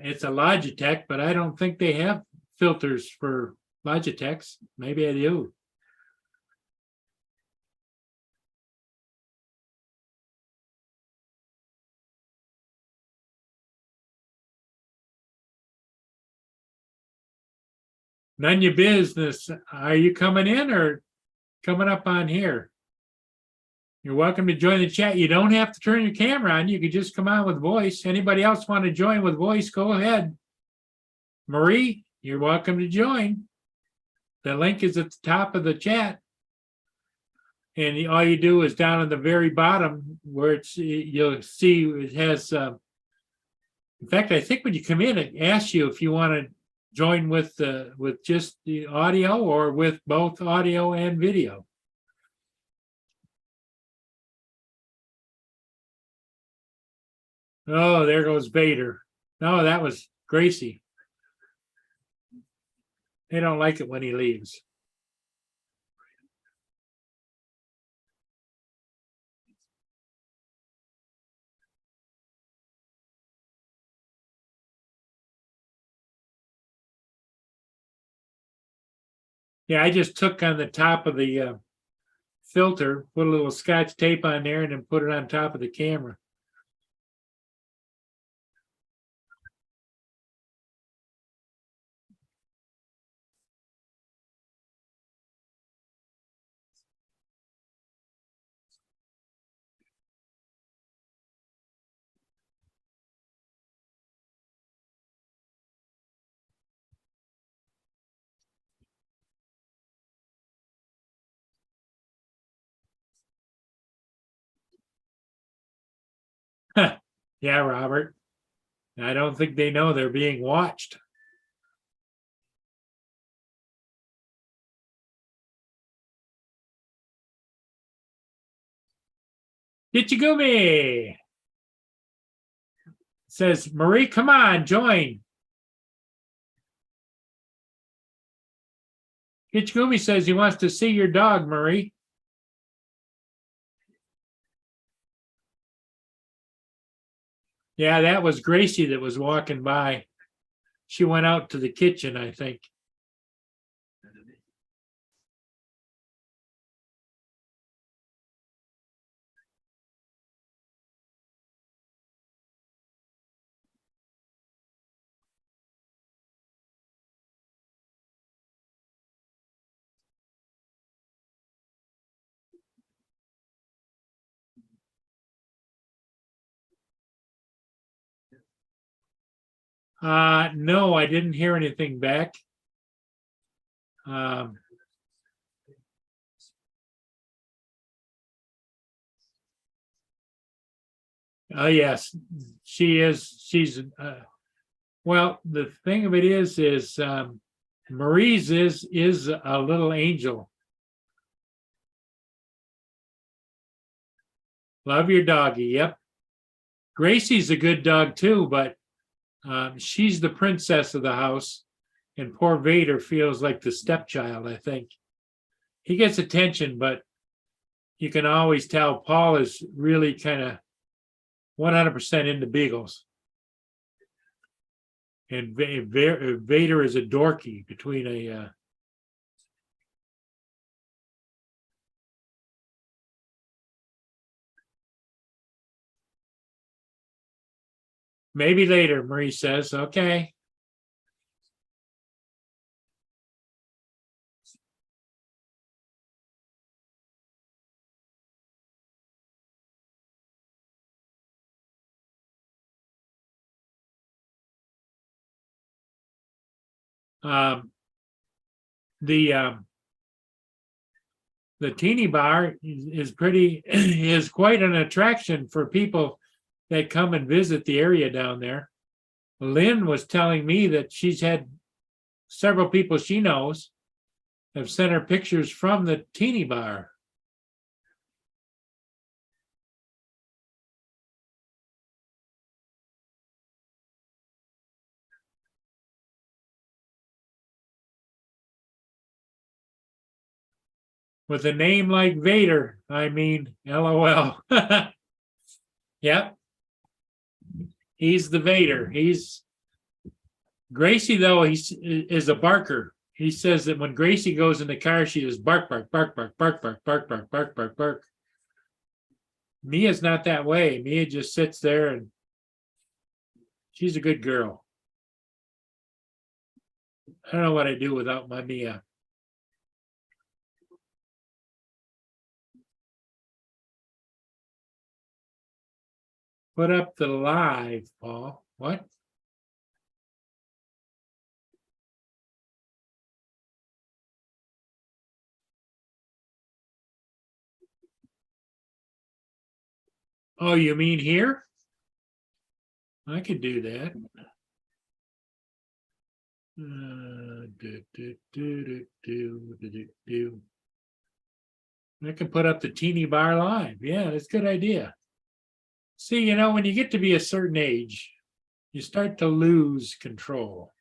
It's a Logitech, but I don't think they have filters for Logitechs. Maybe I do. None of your business. Are you coming in or coming up on here? You're welcome to join the chat. You don't have to turn your camera on. You could just come on with voice. Anybody else want to join with voice, go ahead. Marie, you're welcome to join. The link is at the top of the chat. And all you do is down at the very bottom where it's, you'll see it has, in fact, I think when you come in, it asks you if you want to join with just the audio or with both audio and video. Oh, there goes Vader. No, that was Gracie. They don't like it when he leaves. Yeah, I just took on the top of the filter, put a little Scotch tape on there, and then put it on top of the camera. Yeah, Robert. I don't think they know they're being watched. Gichigumi says, Marie, come on, join. Gichigumi says he wants to see your dog, Marie. Yeah, that was Gracie that was walking by. She went out to the kitchen, I think. No, I didn't hear anything back. Oh yes, she is. She's well, the thing of it is Marie's is a little angel. Love your doggy. Yep. Gracie's a good dog too, but she's the princess of the house, and poor Vader feels like the stepchild, I think. He gets attention, but you can always tell Paul is really kind of 100% into beagles. And Vader is a dorky between a... Maybe later, Marie says, okay. The teeny bar is pretty, is quite an attraction for people that come and visit the area down there. Lynn was telling me that she's had several people she knows have sent her pictures from the teeny bar. With a name like Vader, I mean, LOL. Yep. He's the Vader. He's Gracie, though, is a barker. He says that when Gracie goes in the car, she just bark, bark, bark, bark, bark, bark, bark, bark, bark, bark, bark. Mia's not that way. Mia just sits there and she's a good girl. I don't know what I do without my Mia. Put up the live, Paul. What? Oh, you mean here? I could do that. I can put up the teeny bar live. Yeah, that's a good idea. See, you know, when you get to be a certain age, you start to lose control.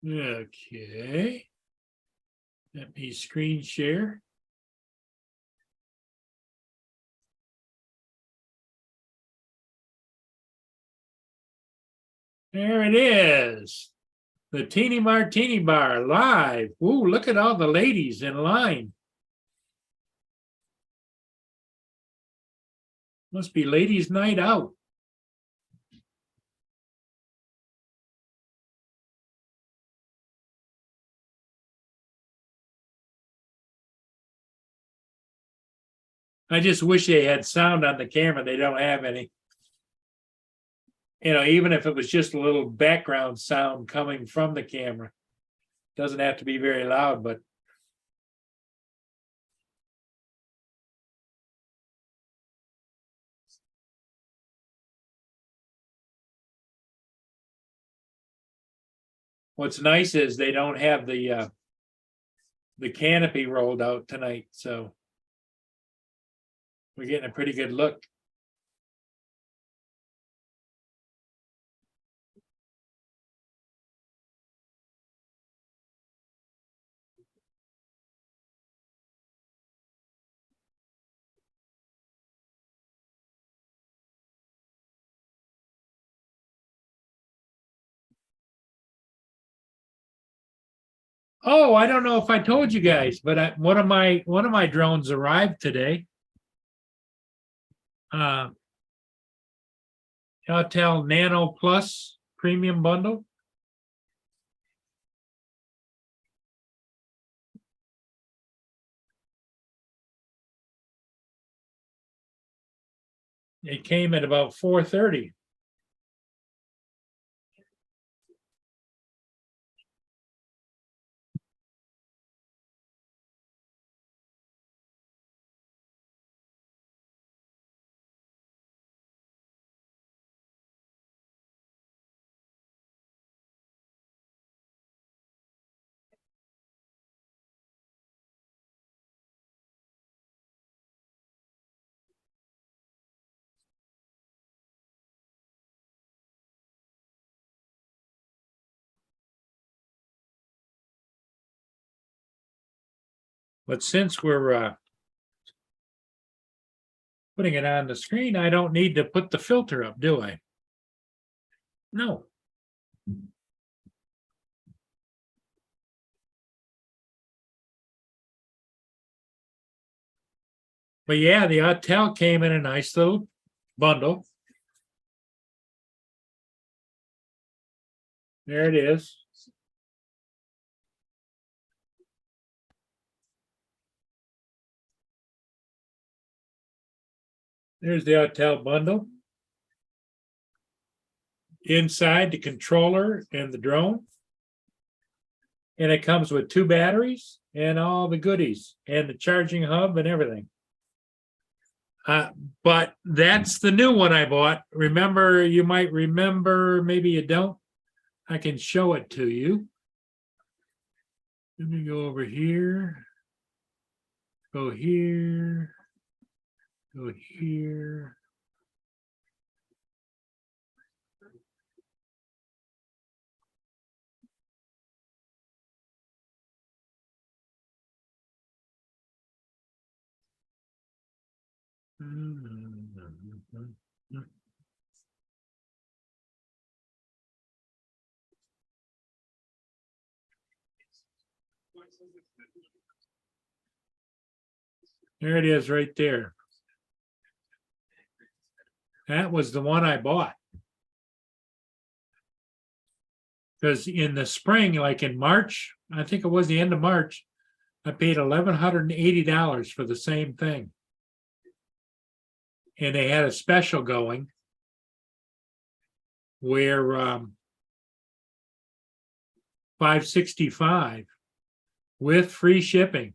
Okay. Let me screen share. There it is. The Teeny Martini Bar live. Ooh, look at all the ladies in line. Must be ladies' night out. I just wish they had sound on the camera. They don't have any. You know, even if it was just a little background sound coming from the camera. Doesn't have to be very loud, but what's nice is they don't have the canopy rolled out tonight, so we're getting a pretty good look. Oh, I don't know if I told you guys, but one of my drones arrived today. Autel Nano Plus premium bundle. It came at about 4:30. But since we're putting it on the screen, I don't need to put the filter up, do I? No. But yeah, the Autel came in a nice little bundle. There it is. There's the Autel bundle. Inside the controller and the drone. And it comes with 2 batteries and all the goodies and the charging hub and everything. But that's the new one I bought. Remember, you might remember, maybe you don't. I can show it to you. Let me go over here. Go here. Go here. There it is right there. That was the one I bought. Because in the spring, like in March, I think it was the end of March, I paid $1,180 for the same thing. And they had a special going where $565 with free shipping.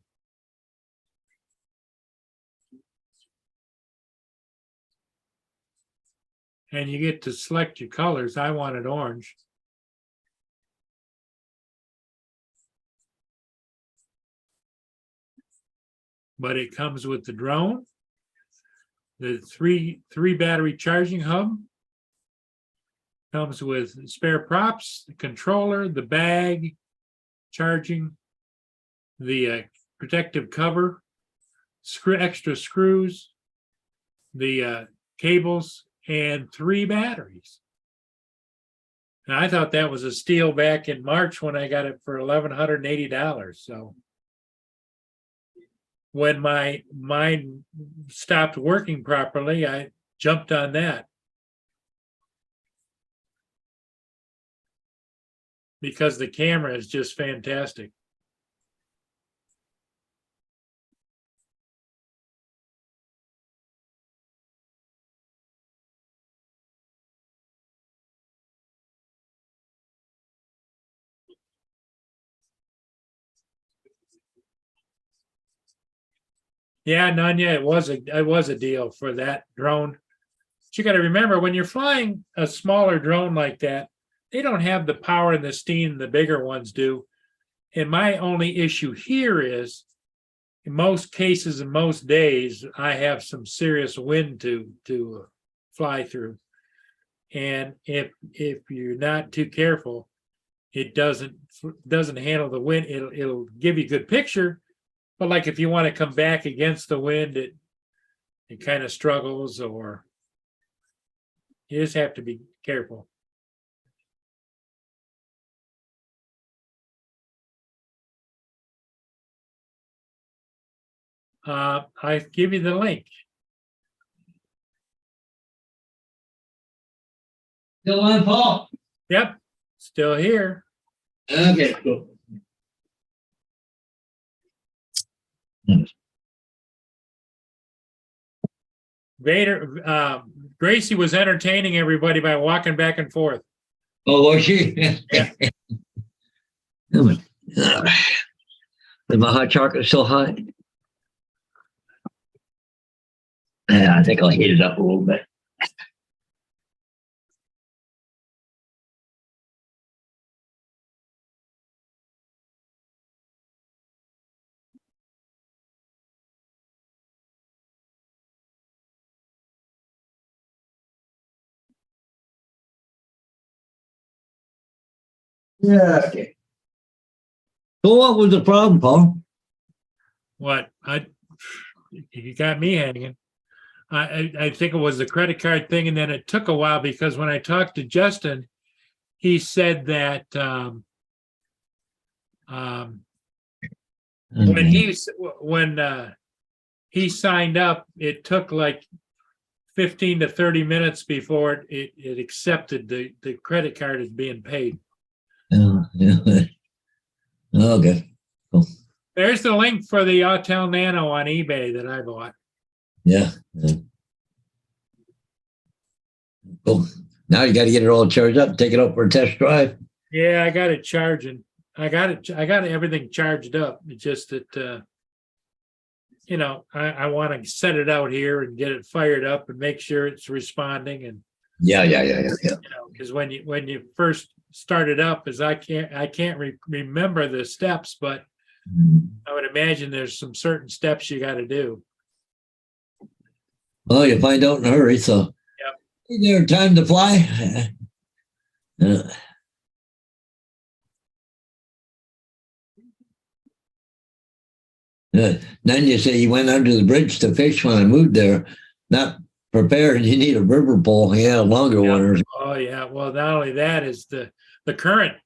And you get to select your colors. I wanted orange. But it comes with the drone, the three battery charging hub, comes with spare props, the controller, the bag, charging, the protective cover, extra screws, the cables, and 3 batteries. And I thought that was a steal back in March when I got it for $1,180. So when my mind stopped working properly, I jumped on that. Because the camera is just fantastic. Yeah, Nanya, it was a deal for that drone. But you got to remember, when you're flying a smaller drone like that, they don't have the power and the steam the bigger ones do. And my only issue here is, in most cases and most days, I have some serious wind to fly through. And if you're not too careful, it doesn't handle the wind. It'll give you a good picture, but like if you want to come back against the wind, it kind of struggles, or you just have to be careful. I give you the link. Still on, Paul? Yep, still here. Okay, cool. Vader, Gracie was entertaining everybody by walking back and forth. Oh, was she? Yeah. Is my hot chocolate still hot? Yeah, I think I'll heat it up a little bit. Yeah. Okay. So what was the problem, Paul? What? You got me hanging. I think it was the credit card thing, and then it took a while because when I talked to Justin, he said that when he signed up, it took like 15 to 30 minutes before it accepted the credit card as being paid. Yeah. Okay. Cool. There's the link for the Autel Nano on eBay that I bought. Yeah. Cool. Now you got to get it all charged up, take it out for a test drive. Yeah, I got it charging. I got everything charged up. It's just that I want to set it out here and get it fired up and make sure it's responding. And Yeah. because when you first start it up, I can't remember the steps, but I would imagine there's some certain steps you got to do. Well, you'll find out in a hurry. So, Yep. Is there time to fly? Then you say you went under the bridge to fish when I moved there. not prepared, you need a river pole. Yeah, longer Yeah. ones. Oh, yeah. Well, not only that is the current,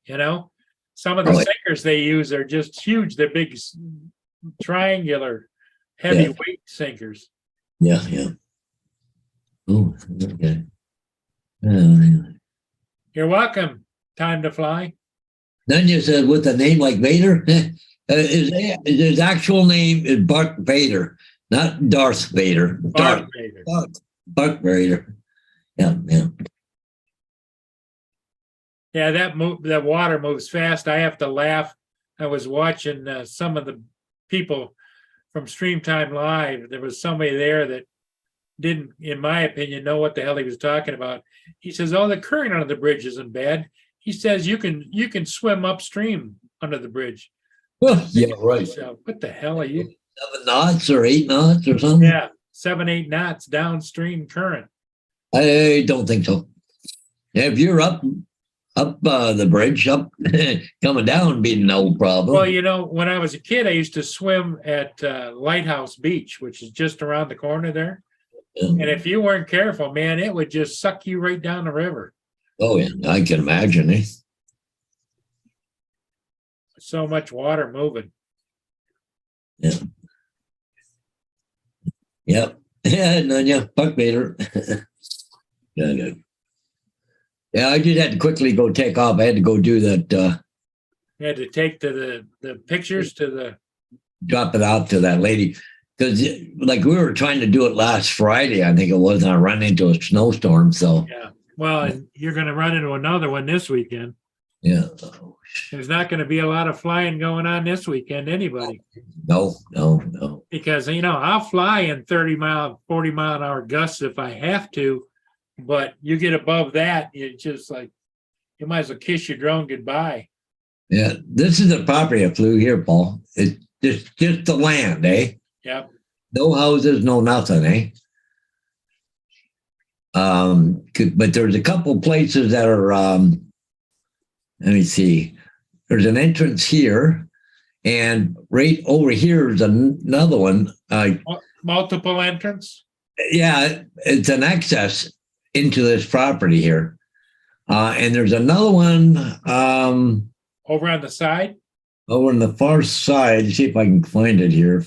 some of the Oh, yeah. sinkers they use are just huge. They're big triangular Yeah. heavyweight sinkers. Yeah, yeah. Oh, okay. Anyway. You're welcome. Time to fly. Then you said with a name like Vader, his actual name is Buck Vader, not Darth Vader. Darth Vader. Buck Vader. Yeah, yeah. Yeah, that water moves fast. I have to laugh. I was watching some of the people from Stream Time Live. There was somebody there that didn't, in my opinion, know what the hell he was talking about. He says, "Oh, the current under the bridge isn't bad." He says, "You can swim upstream under the bridge." Yeah, right. So, what the hell are you? 7 knots or 8 knots or something? Yeah, 7-8 knots downstream current. I don't think so. If you're up the bridge, up coming down, be no problem. Well, when I was a kid, I used to swim at Lighthouse Beach, which is just around the corner there. And if you weren't careful, man, it would just suck you right down the river. Oh yeah, I can imagine. So much water moving. Yeah. Yep. Yeah, no, yeah, Buck Vader. Yeah, good. Yeah, I just had to quickly go take off. I had to go do that. You had to take the pictures to the. Drop it out to that lady because, like, we were trying to do it last Friday. I think it was. And I ran into a snowstorm. So Yeah. Well, and you're going to run into another one this weekend. yeah. There's not going to be a lot of flying going on this weekend, anybody. No. Because, I'll fly in 40 mile an hour gusts if I have to. But you get above that, it's just like, you might as well kiss your drone goodbye. Yeah, this is the property I flew here, Paul. It's just the land, eh? Yep. No houses, no nothing, eh? But there's a couple places that are. Let me see. There's an entrance here, and right over here is another one. Multiple entrance. Yeah, it's an access into this property here, and there's another one Over on the side. over on the far side. See if I can find it here.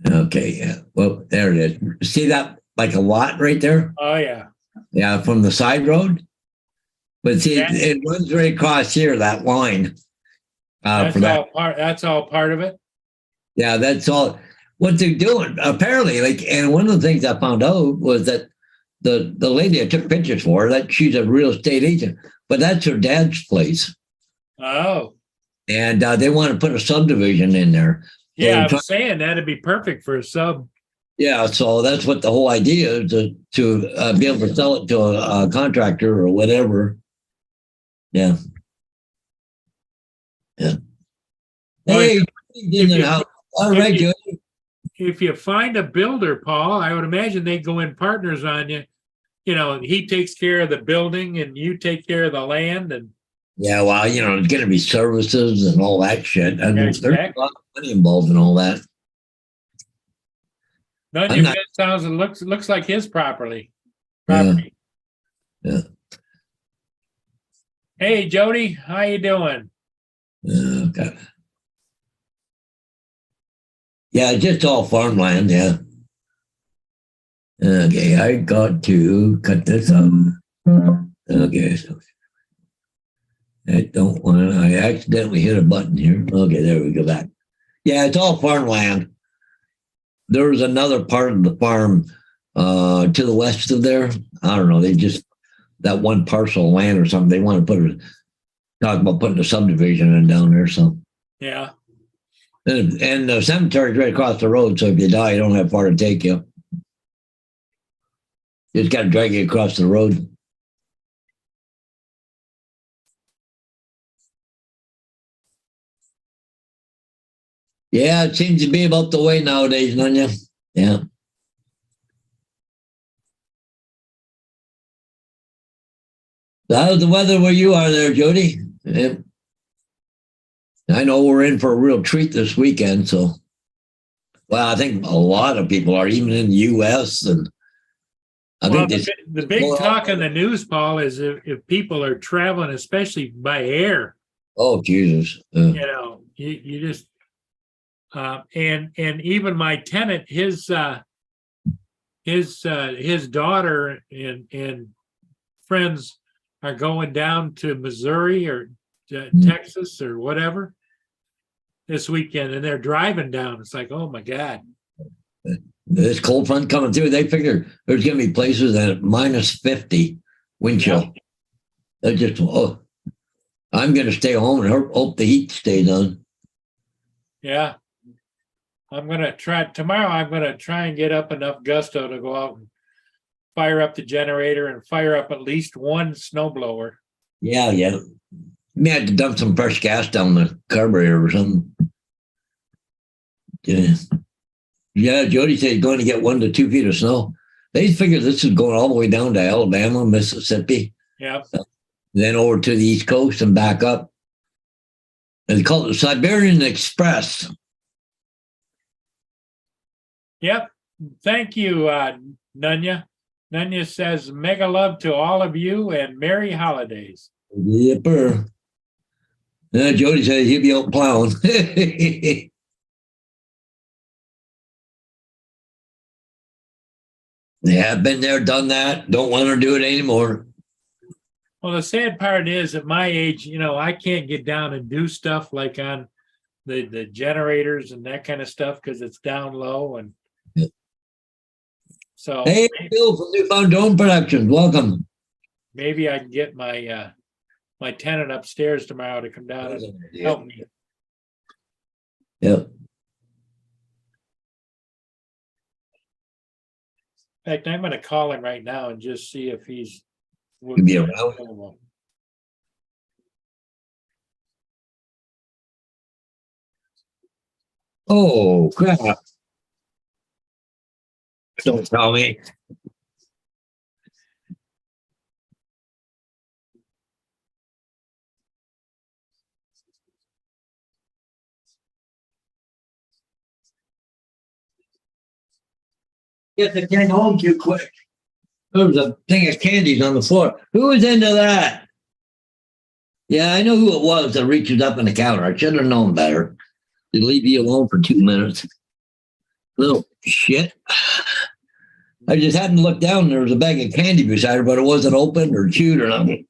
Okay, yeah. Well, there it is. See that like a lot right there? Oh, yeah. Yeah, from the side road. But see, Yeah. it runs right across here, that line. That's For that. that's all part of it. Yeah, that's all. What they're doing, apparently, and one of the things I found out was that the lady I took pictures for, that she's a real estate agent, but that's her dad's place. Oh. And they want to put a subdivision in there. So Yeah, they're I was saying that'd be perfect for a sub. Yeah, so that's what the whole idea is to be able to sell it to a contractor or whatever. Yeah. Yeah. Well, Hey, if you- all right, you- Joe. If you find a builder, Paul, I would imagine they go in partners on you. He takes care of the building and you take care of the land. And Yeah, well, there's going to be services and all that shit. And Yeah, there's a exactly. lot of money involved in all that. none I'm of not- it sounds looks like his property. Yeah. Yeah. Hey, Jody, how you doing? Okay. Yeah, just all farmland, yeah. Okay, I got to cut this up. Okay, so I accidentally hit a button here. Okay, there we go back. Yeah, it's all farmland. There's another part of the farm to the west of there. I don't know, they just, that one parcel of land or something, they want to talk about putting a subdivision in down there, so. Yeah. And the cemetery's right across the road, so if you die, you don't have far to take you. You just got to drag you across the road. Yeah, it seems to be about the way nowadays, don't you? Yeah. So how's the weather where you are there, Jody? Yeah. I know we're in for a real treat this weekend, so. Well, I think a lot of people are, even in the U.S. and I Well, think the big talk in the news, Paul, is if people are traveling, especially by air, Oh, Jesus. you just, and even my tenant, his daughter and friends are going down to Missouri or Texas or whatever this weekend, and they're driving down. It's like, oh my God. This cold front coming through, they figure there's going to be places at minus 50 wind chill. They just, I'm going to stay home and hope the heat stays on. Yeah. I'm going to try tomorrow. I'm going to try and get up enough gusto to go out and fire up the generator and fire up at least one snowblower. Yeah. May have to dump some fresh gas down the carburetor or something. Yeah, Jody said he's going to get 1 to 2 feet of snow. They figure this is going all the way down to Alabama, Mississippi. Yeah. Then over to the East Coast and back up. It's called the Siberian Express. Yep. Thank you, Nunya. Nunya says, mega love to all of you and merry holidays. Yipper. Jody says he'll be out plowing. Yeah, been there, done that. Don't want to do it anymore. Well, the sad part is at my age, I can't get down and do stuff like on the generators and that kind of stuff because it's down low. And so hey, Bill from Newfound Drone Productions, welcome. Maybe I can get my my tenant upstairs tomorrow to come down and help me. Yep. In fact, I'm going to call him right now and just see if he's He'll be around. available. Oh, crap. Don't tell me. Get the thing home too quick. There was a thing of candies on the floor. Who was into that? Yeah, I know who it was that reaches up on the counter. I should have known better. They leave you alone for 2 minutes. Little shit. I just happened to look down and there was a bag of candy beside her, but it wasn't open or chewed or nothing.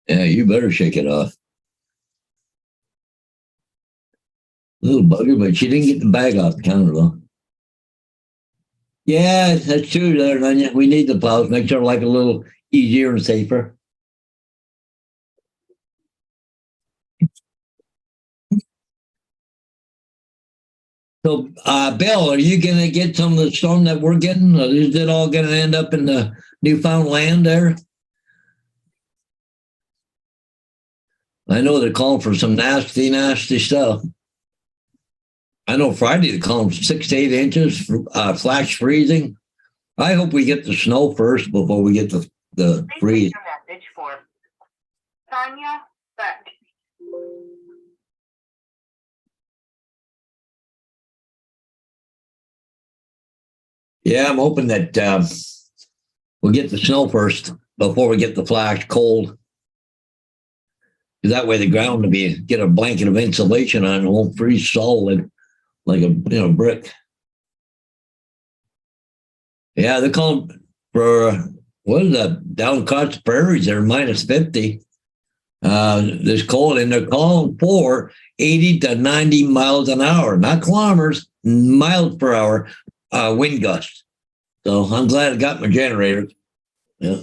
Yeah, you better shake it off. Little bugger, but she didn't get the bag off the counter though. Yeah, that's true there, Nunya. We need the plows. Make sure life a little easier and safer. So, Bill, are you going to get some of the storm that we're getting? Or is it all going to end up in the Newfoundland there? I know they're calling for some nasty, nasty stuff. I know Friday they're calling for 6 to 8 inches, flash freezing. I hope we get the snow first before we get the freeze. Message for Tanya Beck. Yeah, I'm hoping that we'll get the snow first before we get the flash cold. That way the ground will get a blanket of insulation on it, won't freeze solid like a brick. Yeah, they're calling for what is that? Down across the prairies, they're minus 50. This cold, and they're calling for 80 to 90 miles an hour, not kilometers, miles per hour wind gusts. So I'm glad I got my generator. Yeah.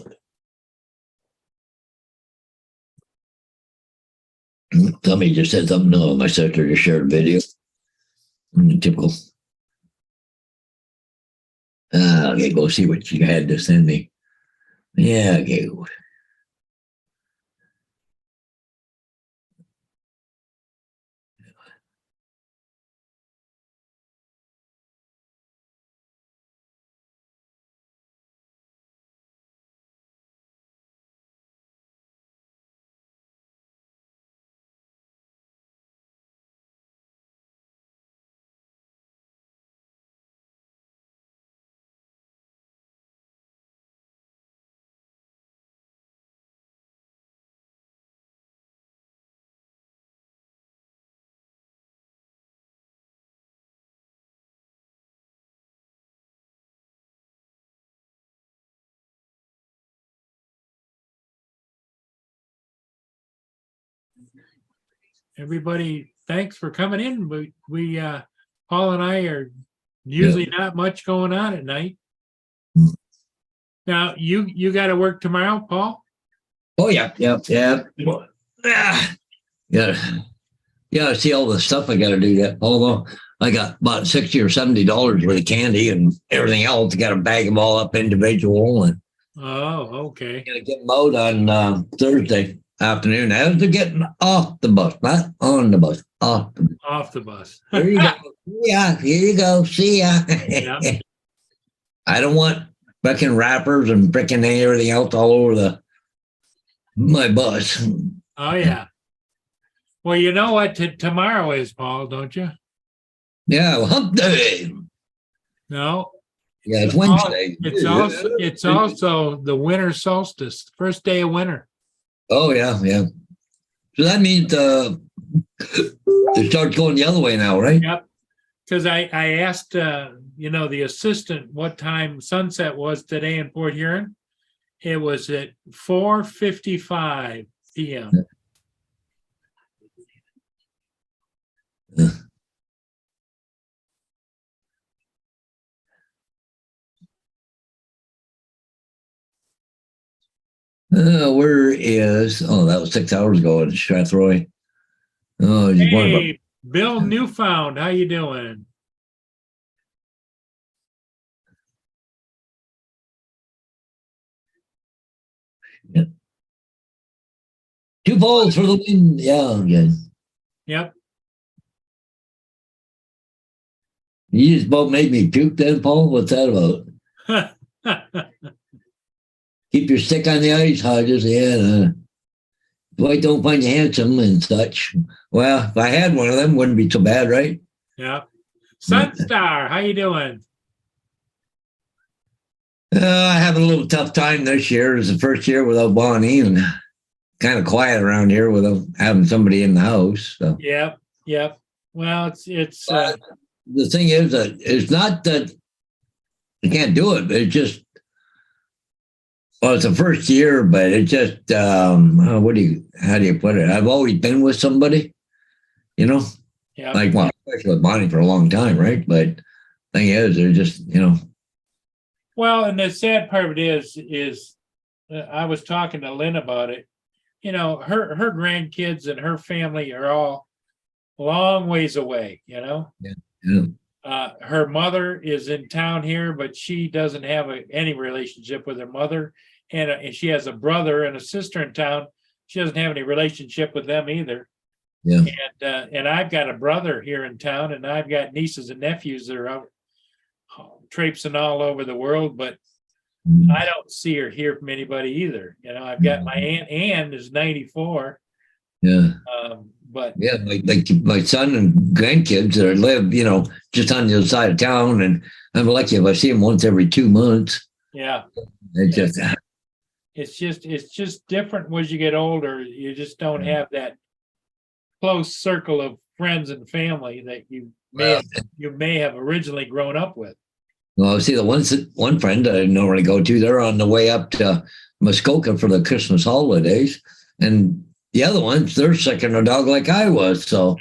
Somebody just said something. No, my sister just shared a video. Typical. Okay, go see what you had to send me. Yeah, okay. Everybody, thanks for coming in. We Paul and I are usually not much going on at night. Now, you got to work tomorrow, Paul? Oh, yeah. Yeah. Yeah, I see all the stuff I got to do yet. Although I got about $60 or $70 worth of candy and everything else. Got to bag them all up individual and Oh, okay. gonna get them out on Thursday afternoon as they're getting off the bus, not on the bus, off the bus. Off the bus. There you go. Yeah, here you go. See ya. Yeah. I don't want frickin' wrappers and frickin' everything else all over my bus. Oh, yeah. Well, you know what tomorrow is, Paul, don't you? Yeah, well, hump day. No, Yeah, it's Wednesday. it's also the winter solstice, first day of winter. Oh, yeah. So that means it starts going the other way now, right? Yep. Because I asked, the assistant what time sunset was today in Port Huron. It was at 4:55 p.m. Where is? Oh, that was 6 hours ago in Strathroy. Oh, just wondering about. Hey, Bill Newfound, how you doing? Two balls for the win. Yeah. Yep. You just about made me puke then, Paul. What's that about? Keep your stick on the ice, Hodges. Yeah. Dwight don't find you handsome and such. Well, if I had one of them, wouldn't be so bad, right? Yep. Sunstar, how you doing? I have a little tough time this year. It's the first year without Bonnie and kind of quiet around here without having somebody in the house. So. Yep. Well, it's the thing is that it's not that you can't do it, but it's just, well, it's the first year, but it just, how do you put it? I've always been with somebody, yeah. like, well, especially with Bonnie for a long time, right? But thing is, they're just, Well, and the sad part of it is I was talking to Lynn about it. Her grandkids and her family are all long ways away, Yeah. Her mother is in town here, but she doesn't have any relationship with her mother. And she has a brother and a sister in town. She doesn't have any relationship with them either. Yeah. And I've got a brother here in town, and I've got nieces and nephews that are out traipsing all over the world, but I don't see or hear from anybody either. I've got my Aunt Ann is 94. Yeah. But yeah, like my son and grandkids that live, just on the other side of town, and I'm lucky if I see them once every 2 months. Yeah, it's it's just different as you get older. You just don't have that close circle of friends and family that you may have originally grown up with. Well, see, the one friend I normally go to, they're on the way up to Muskoka for the Christmas holidays, and the other ones, they're sick in a dog like I was. So,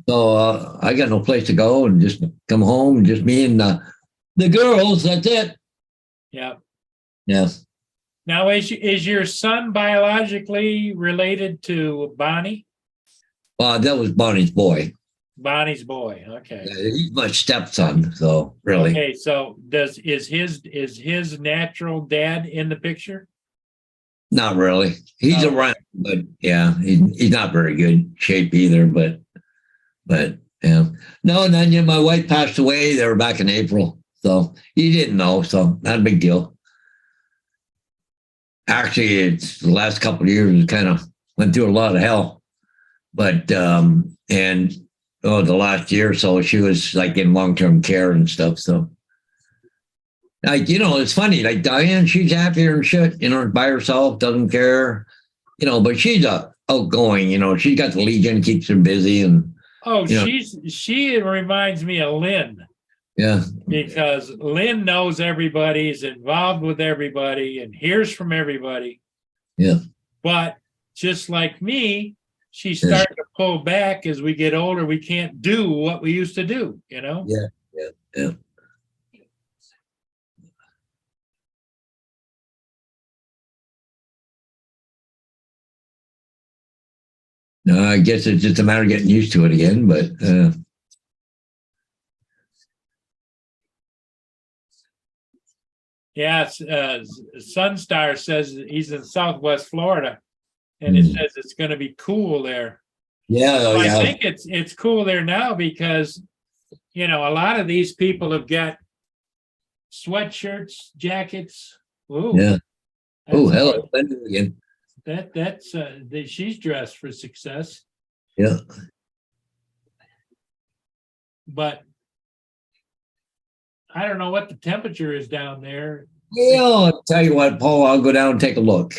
I got no place to go and just come home, just me and the girls. That's it. Yeah. Yeah. Now, is your son biologically related to Bonnie? That was Bonnie's boy. Bonnie's boy. Okay. Yeah, he's my stepson. So really. Okay. So is his natural dad in the picture? Not really. He's around, but yeah, he's not very good shape either. But yeah, no. And then my wife passed away. They were back in April, so he didn't know. So not a big deal. Actually, it's the last couple of years kind of went through a lot of hell, but the last year or so she was like in long-term care and stuff. So. Like, it's funny, like Diane, she's happier and shit, by herself, doesn't care, but she's outgoing, she's got the Legion, keeps her busy. And she reminds me of Lynn. Yeah. Because Lynn knows everybody, is involved with everybody and hears from everybody. Yeah. But just like me, she's Yes. starting to pull back. As we get older, we can't do what we used to do, you know? Yeah. No, I guess it's just a matter of getting used to it again, but Yeah, Sunstar says he's in Southwest Florida, and it says it's going to be cool there. yeah, I yeah. think it's cool there now because, you know, a lot of these people have got sweatshirts, jackets. Ooh, Yeah. Oh, that's- hell, Linda again. that's she's dressed for success. Yeah. But I don't know what the temperature is down there. Yeah, I'll tell you what, Paul, I'll go down and take a look.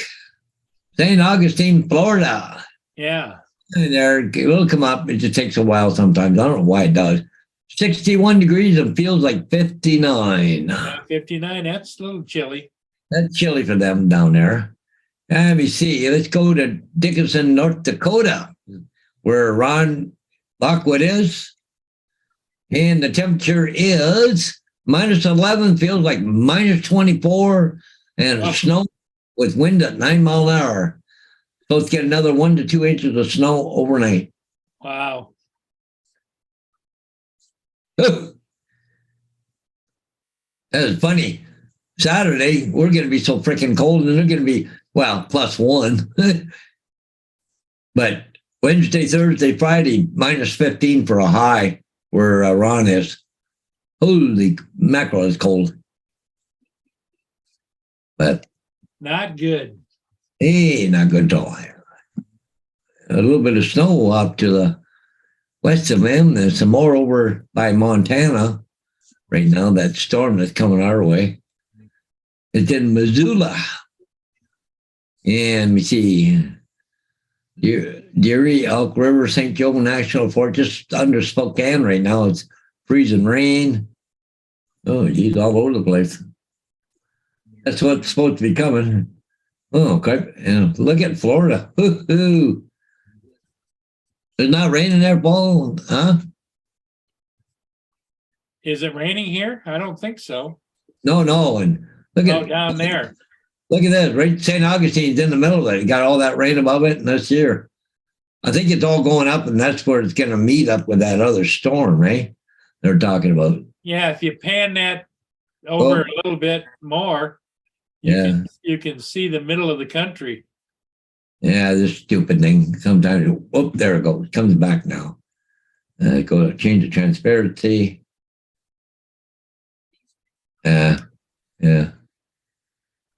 St. Augustine, Florida. Yeah, And there, it'll come up. It just takes a while sometimes. I don't know why it does. 61 degrees and feels like 59. 59. That's a little chilly. That's chilly for them down there. Let me see. Let's go to Dickinson, North Dakota, where Ron Lockwood is. And the temperature is minus 11, feels like minus 24, and Oh. snow with wind at 9 mile an hour. Supposed to get another 1 to 2 inches of snow overnight. Wow. That is funny. Saturday, we're going to be so freaking cold, and they're going to be, well, +1. But Wednesday, Thursday, Friday, minus 15 for a high where Ron is. Holy mackerel, is cold. But Not good. hey, not good at all. A little bit of snow up to the west of him. There's some more over by Montana right now, that storm that's coming our way. It's in Missoula. And we see Deary, Elk River, St. Joe National Forest, just under Spokane right now. It's freezing rain. Oh, geez, all over the place. That's what's supposed to be coming. Oh, crap. And look at Florida. Woo-hoo. It's not raining there, Paul, huh? Is it raining here? I don't think so. No. And look Oh, at down there. Look at that. Right, St. Augustine's in the middle of it. It got all that rain above it, and this year, I think it's all going up, and that's where it's going to meet up with that other storm, right? They're talking about. Yeah, if you pan that over a little bit more, you can see the middle of the country. Yeah, this stupid thing. Sometimes, whoop, there it goes. Comes back now. Go to change the transparency. Yeah. Yeah,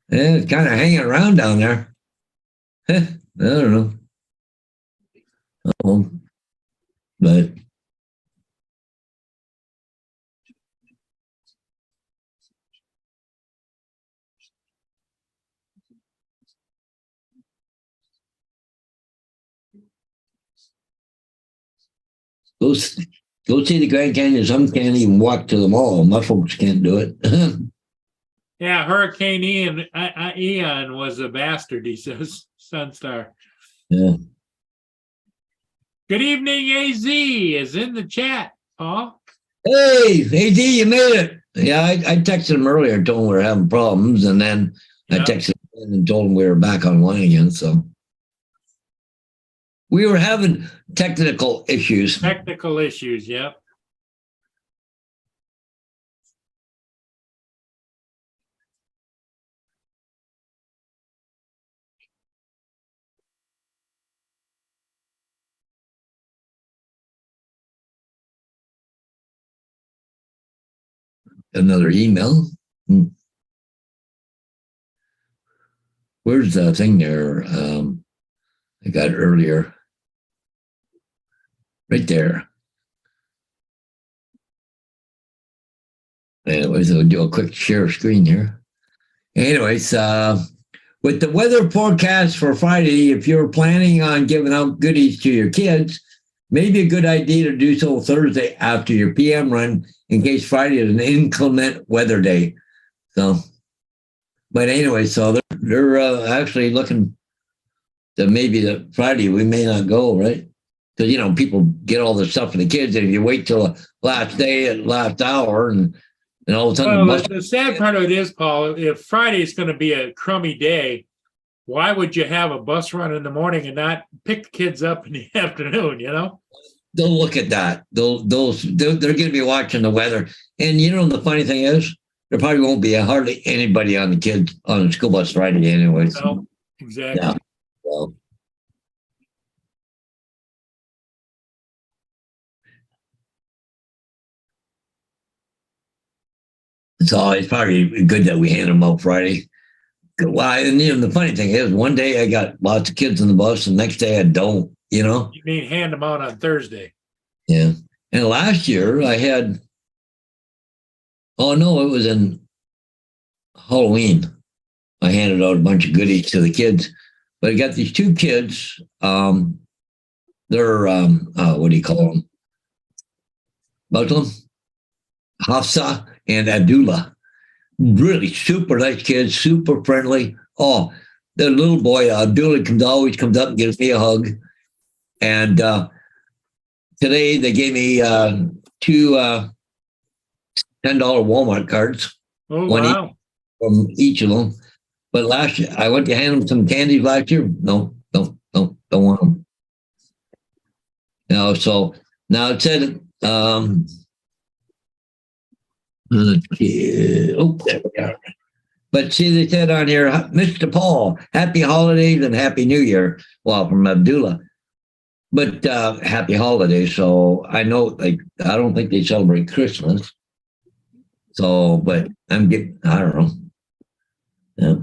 it's kind of hanging around down there. I don't know. Oh, but go see the Grand Canyon. Some can't even walk to the mall. My folks can't do it. Yeah, Hurricane Ian was a bastard, he says, Sunstar. Yeah. Good evening, AZ is in the chat, Paul. Hey, AD, you made it. Yeah, I texted him earlier, told him we were having problems, and then I texted him and told him we were back online again. So we were having technical issues. Technical issues, yep. Another email. Where's the thing there? I got earlier. Right there. Anyways, I'll do a quick share screen here. Anyways, with the weather forecast for Friday, if you're planning on giving out goodies to your kids, maybe a good idea to do so Thursday after your PM run in case Friday is an inclement weather day. So, but anyway, so they're actually looking that maybe the Friday we may not go, right? Because people get all the stuff for the kids, and if you wait till the last day at last hour, and all of a sudden Well, the sad part of it is, Paul, if Friday is going to be a crummy day, why would you have a bus run in the morning and not pick the kids up in the afternoon? they'll look at that. They're going to be watching the weather, and the funny thing is, there probably won't be hardly anybody on the school bus Friday anyway. No, exactly. Yeah. Well, so it's probably good that we hand them out Friday. Well, and the funny thing is, one day I got lots of kids on the bus, and the next day I don't. You mean hand them out on Thursday? Yeah. And last year I had. Oh no, it was in Halloween. I handed out a bunch of goodies to the kids, but I got these two kids. They're what do you call them? Muslim, Hafsa and Abdullah. Really super nice kids, super friendly. Oh, the little boy Abdullah always comes up and gives me a hug. And today they gave me two $10 Walmart cards. Oh, One wow. From each of them. But last year, I went to hand them some candies last year. No, don't want them. So now it said, there we are. But see, they said on here, Mr. Paul, happy holidays and happy New Year. Well, from Abdullah. But happy holidays. So I know, I don't think they celebrate Christmas. So, but I don't know. Yeah.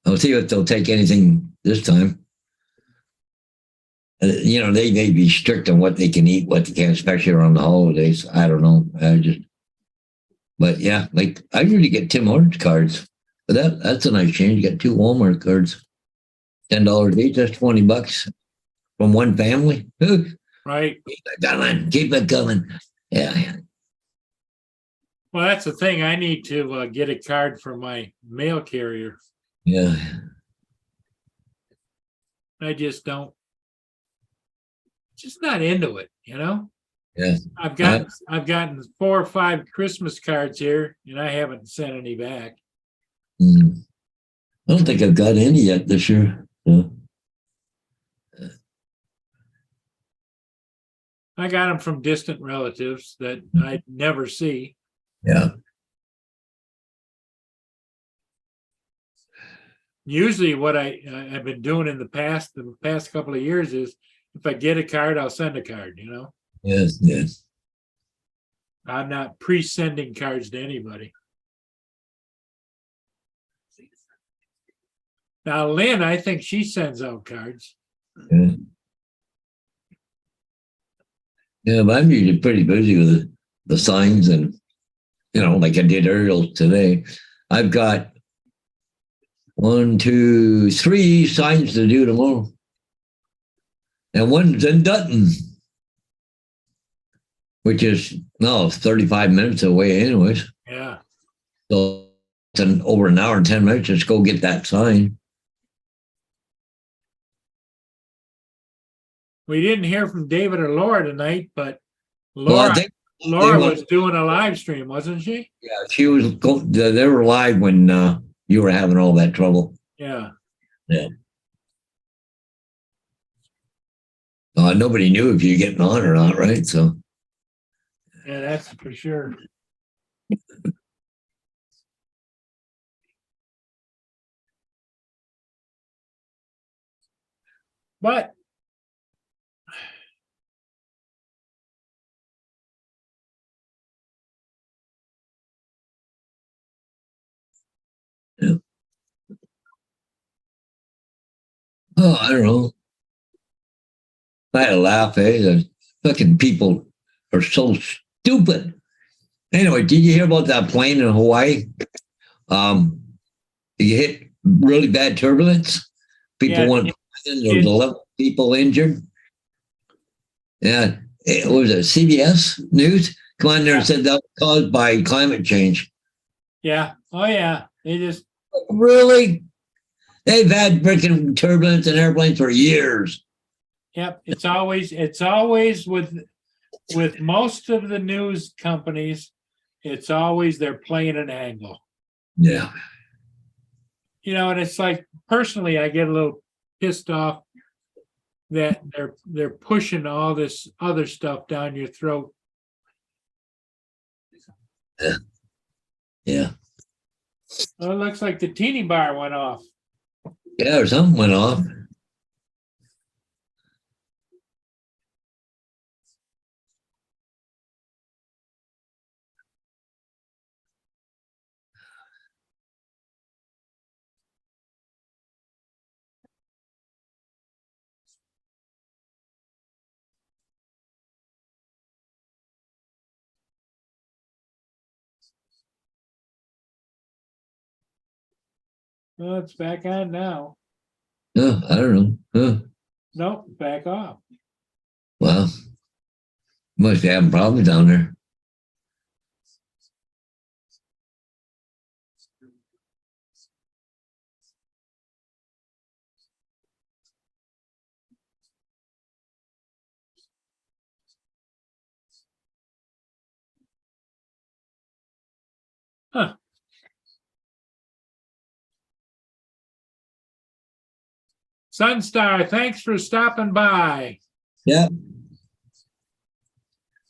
I'll see if they'll take anything this time. They may be strict on what they can eat, what they can't, especially around the holidays. I don't know. But yeah, like I usually get Tim Hortons cards, but that's a nice change. You got two Walmart cards, $10 each. That's $20 from one family. Right. Keep it coming. Yeah. Well, that's the thing. I need to get a card for my mail carrier. Yeah. I just don't. Just not into it. Yeah. I've gotten 4 or 5 Christmas cards here, and I haven't sent any back. I don't think I've got any yet this year. I got them from distant relatives that I never see. Yeah. Usually what I've been doing in the past couple of years is if I get a card, I'll send a card, Yes. I'm not pre-sending cards to anybody. Now, Lynn, I think she sends out cards. Yeah, but I'm usually pretty busy with the signs and, like I did Ariel today. I've got 1, 2, 3 signs to do tomorrow. And one's in Dutton, which is 35 minutes away anyways. Yeah. So it's over an hour and 10 minutes. Just go get that sign. We didn't hear from David or Laura tonight, but Laura was doing a live stream, wasn't she? Yeah, she was. They were live when you were having all that trouble. Yeah. Nobody knew if you were getting on or not, right? So. Yeah, that's for sure. But I don't know. I had a laugh, The fucking people are so stupid. Anyway, did you hear about that plane in Hawaii? You hit really bad turbulence. People went. There was 11 people injured. Yeah, it was a CBS News. Come on there and said that was caused by climate change. yeah. Oh yeah. They just Really? They've had freaking turbulence in airplanes for years. Yep, it's always with most of the news companies, it's always they're playing an angle. Yeah. You know, and it's like personally, I get a little pissed off that they're pushing all this other stuff down your throat. Yeah. Well, it looks like the teeny bar went off. Yeah, or something went off. Well, it's back on now. I don't know. Nope, back off. Well, must be having problems down there. Huh. Sunstar, thanks for stopping by. Yeah.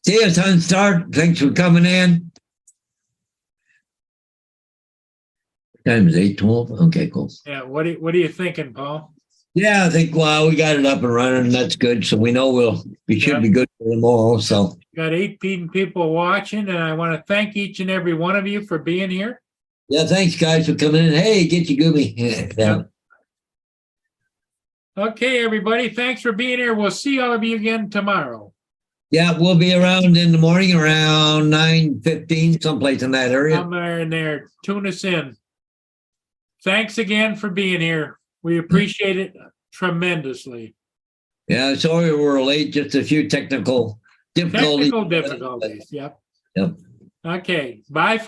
See you, Sunstar. Thanks for coming in. Time is 8:12. Okay, cool. Yeah, what are you thinking, Paul? Yeah, I think we got it up and running. That's good. So we know we should be good for tomorrow. So Got 18 people watching, and I want to thank each and every one of you for being here. yeah, thanks guys for coming in. Hey, get you Goomy. Yeah. Okay, everybody, thanks for being here. We'll see all of you again tomorrow. Yeah, we'll be around in the morning around 9:15, someplace in that area. Somewhere in there, tune us in. Thanks again for being here. We appreciate it tremendously. Yeah, sorry we're late. Just a few technical difficulties. Technical difficulties, yep. Yep. Okay, bye.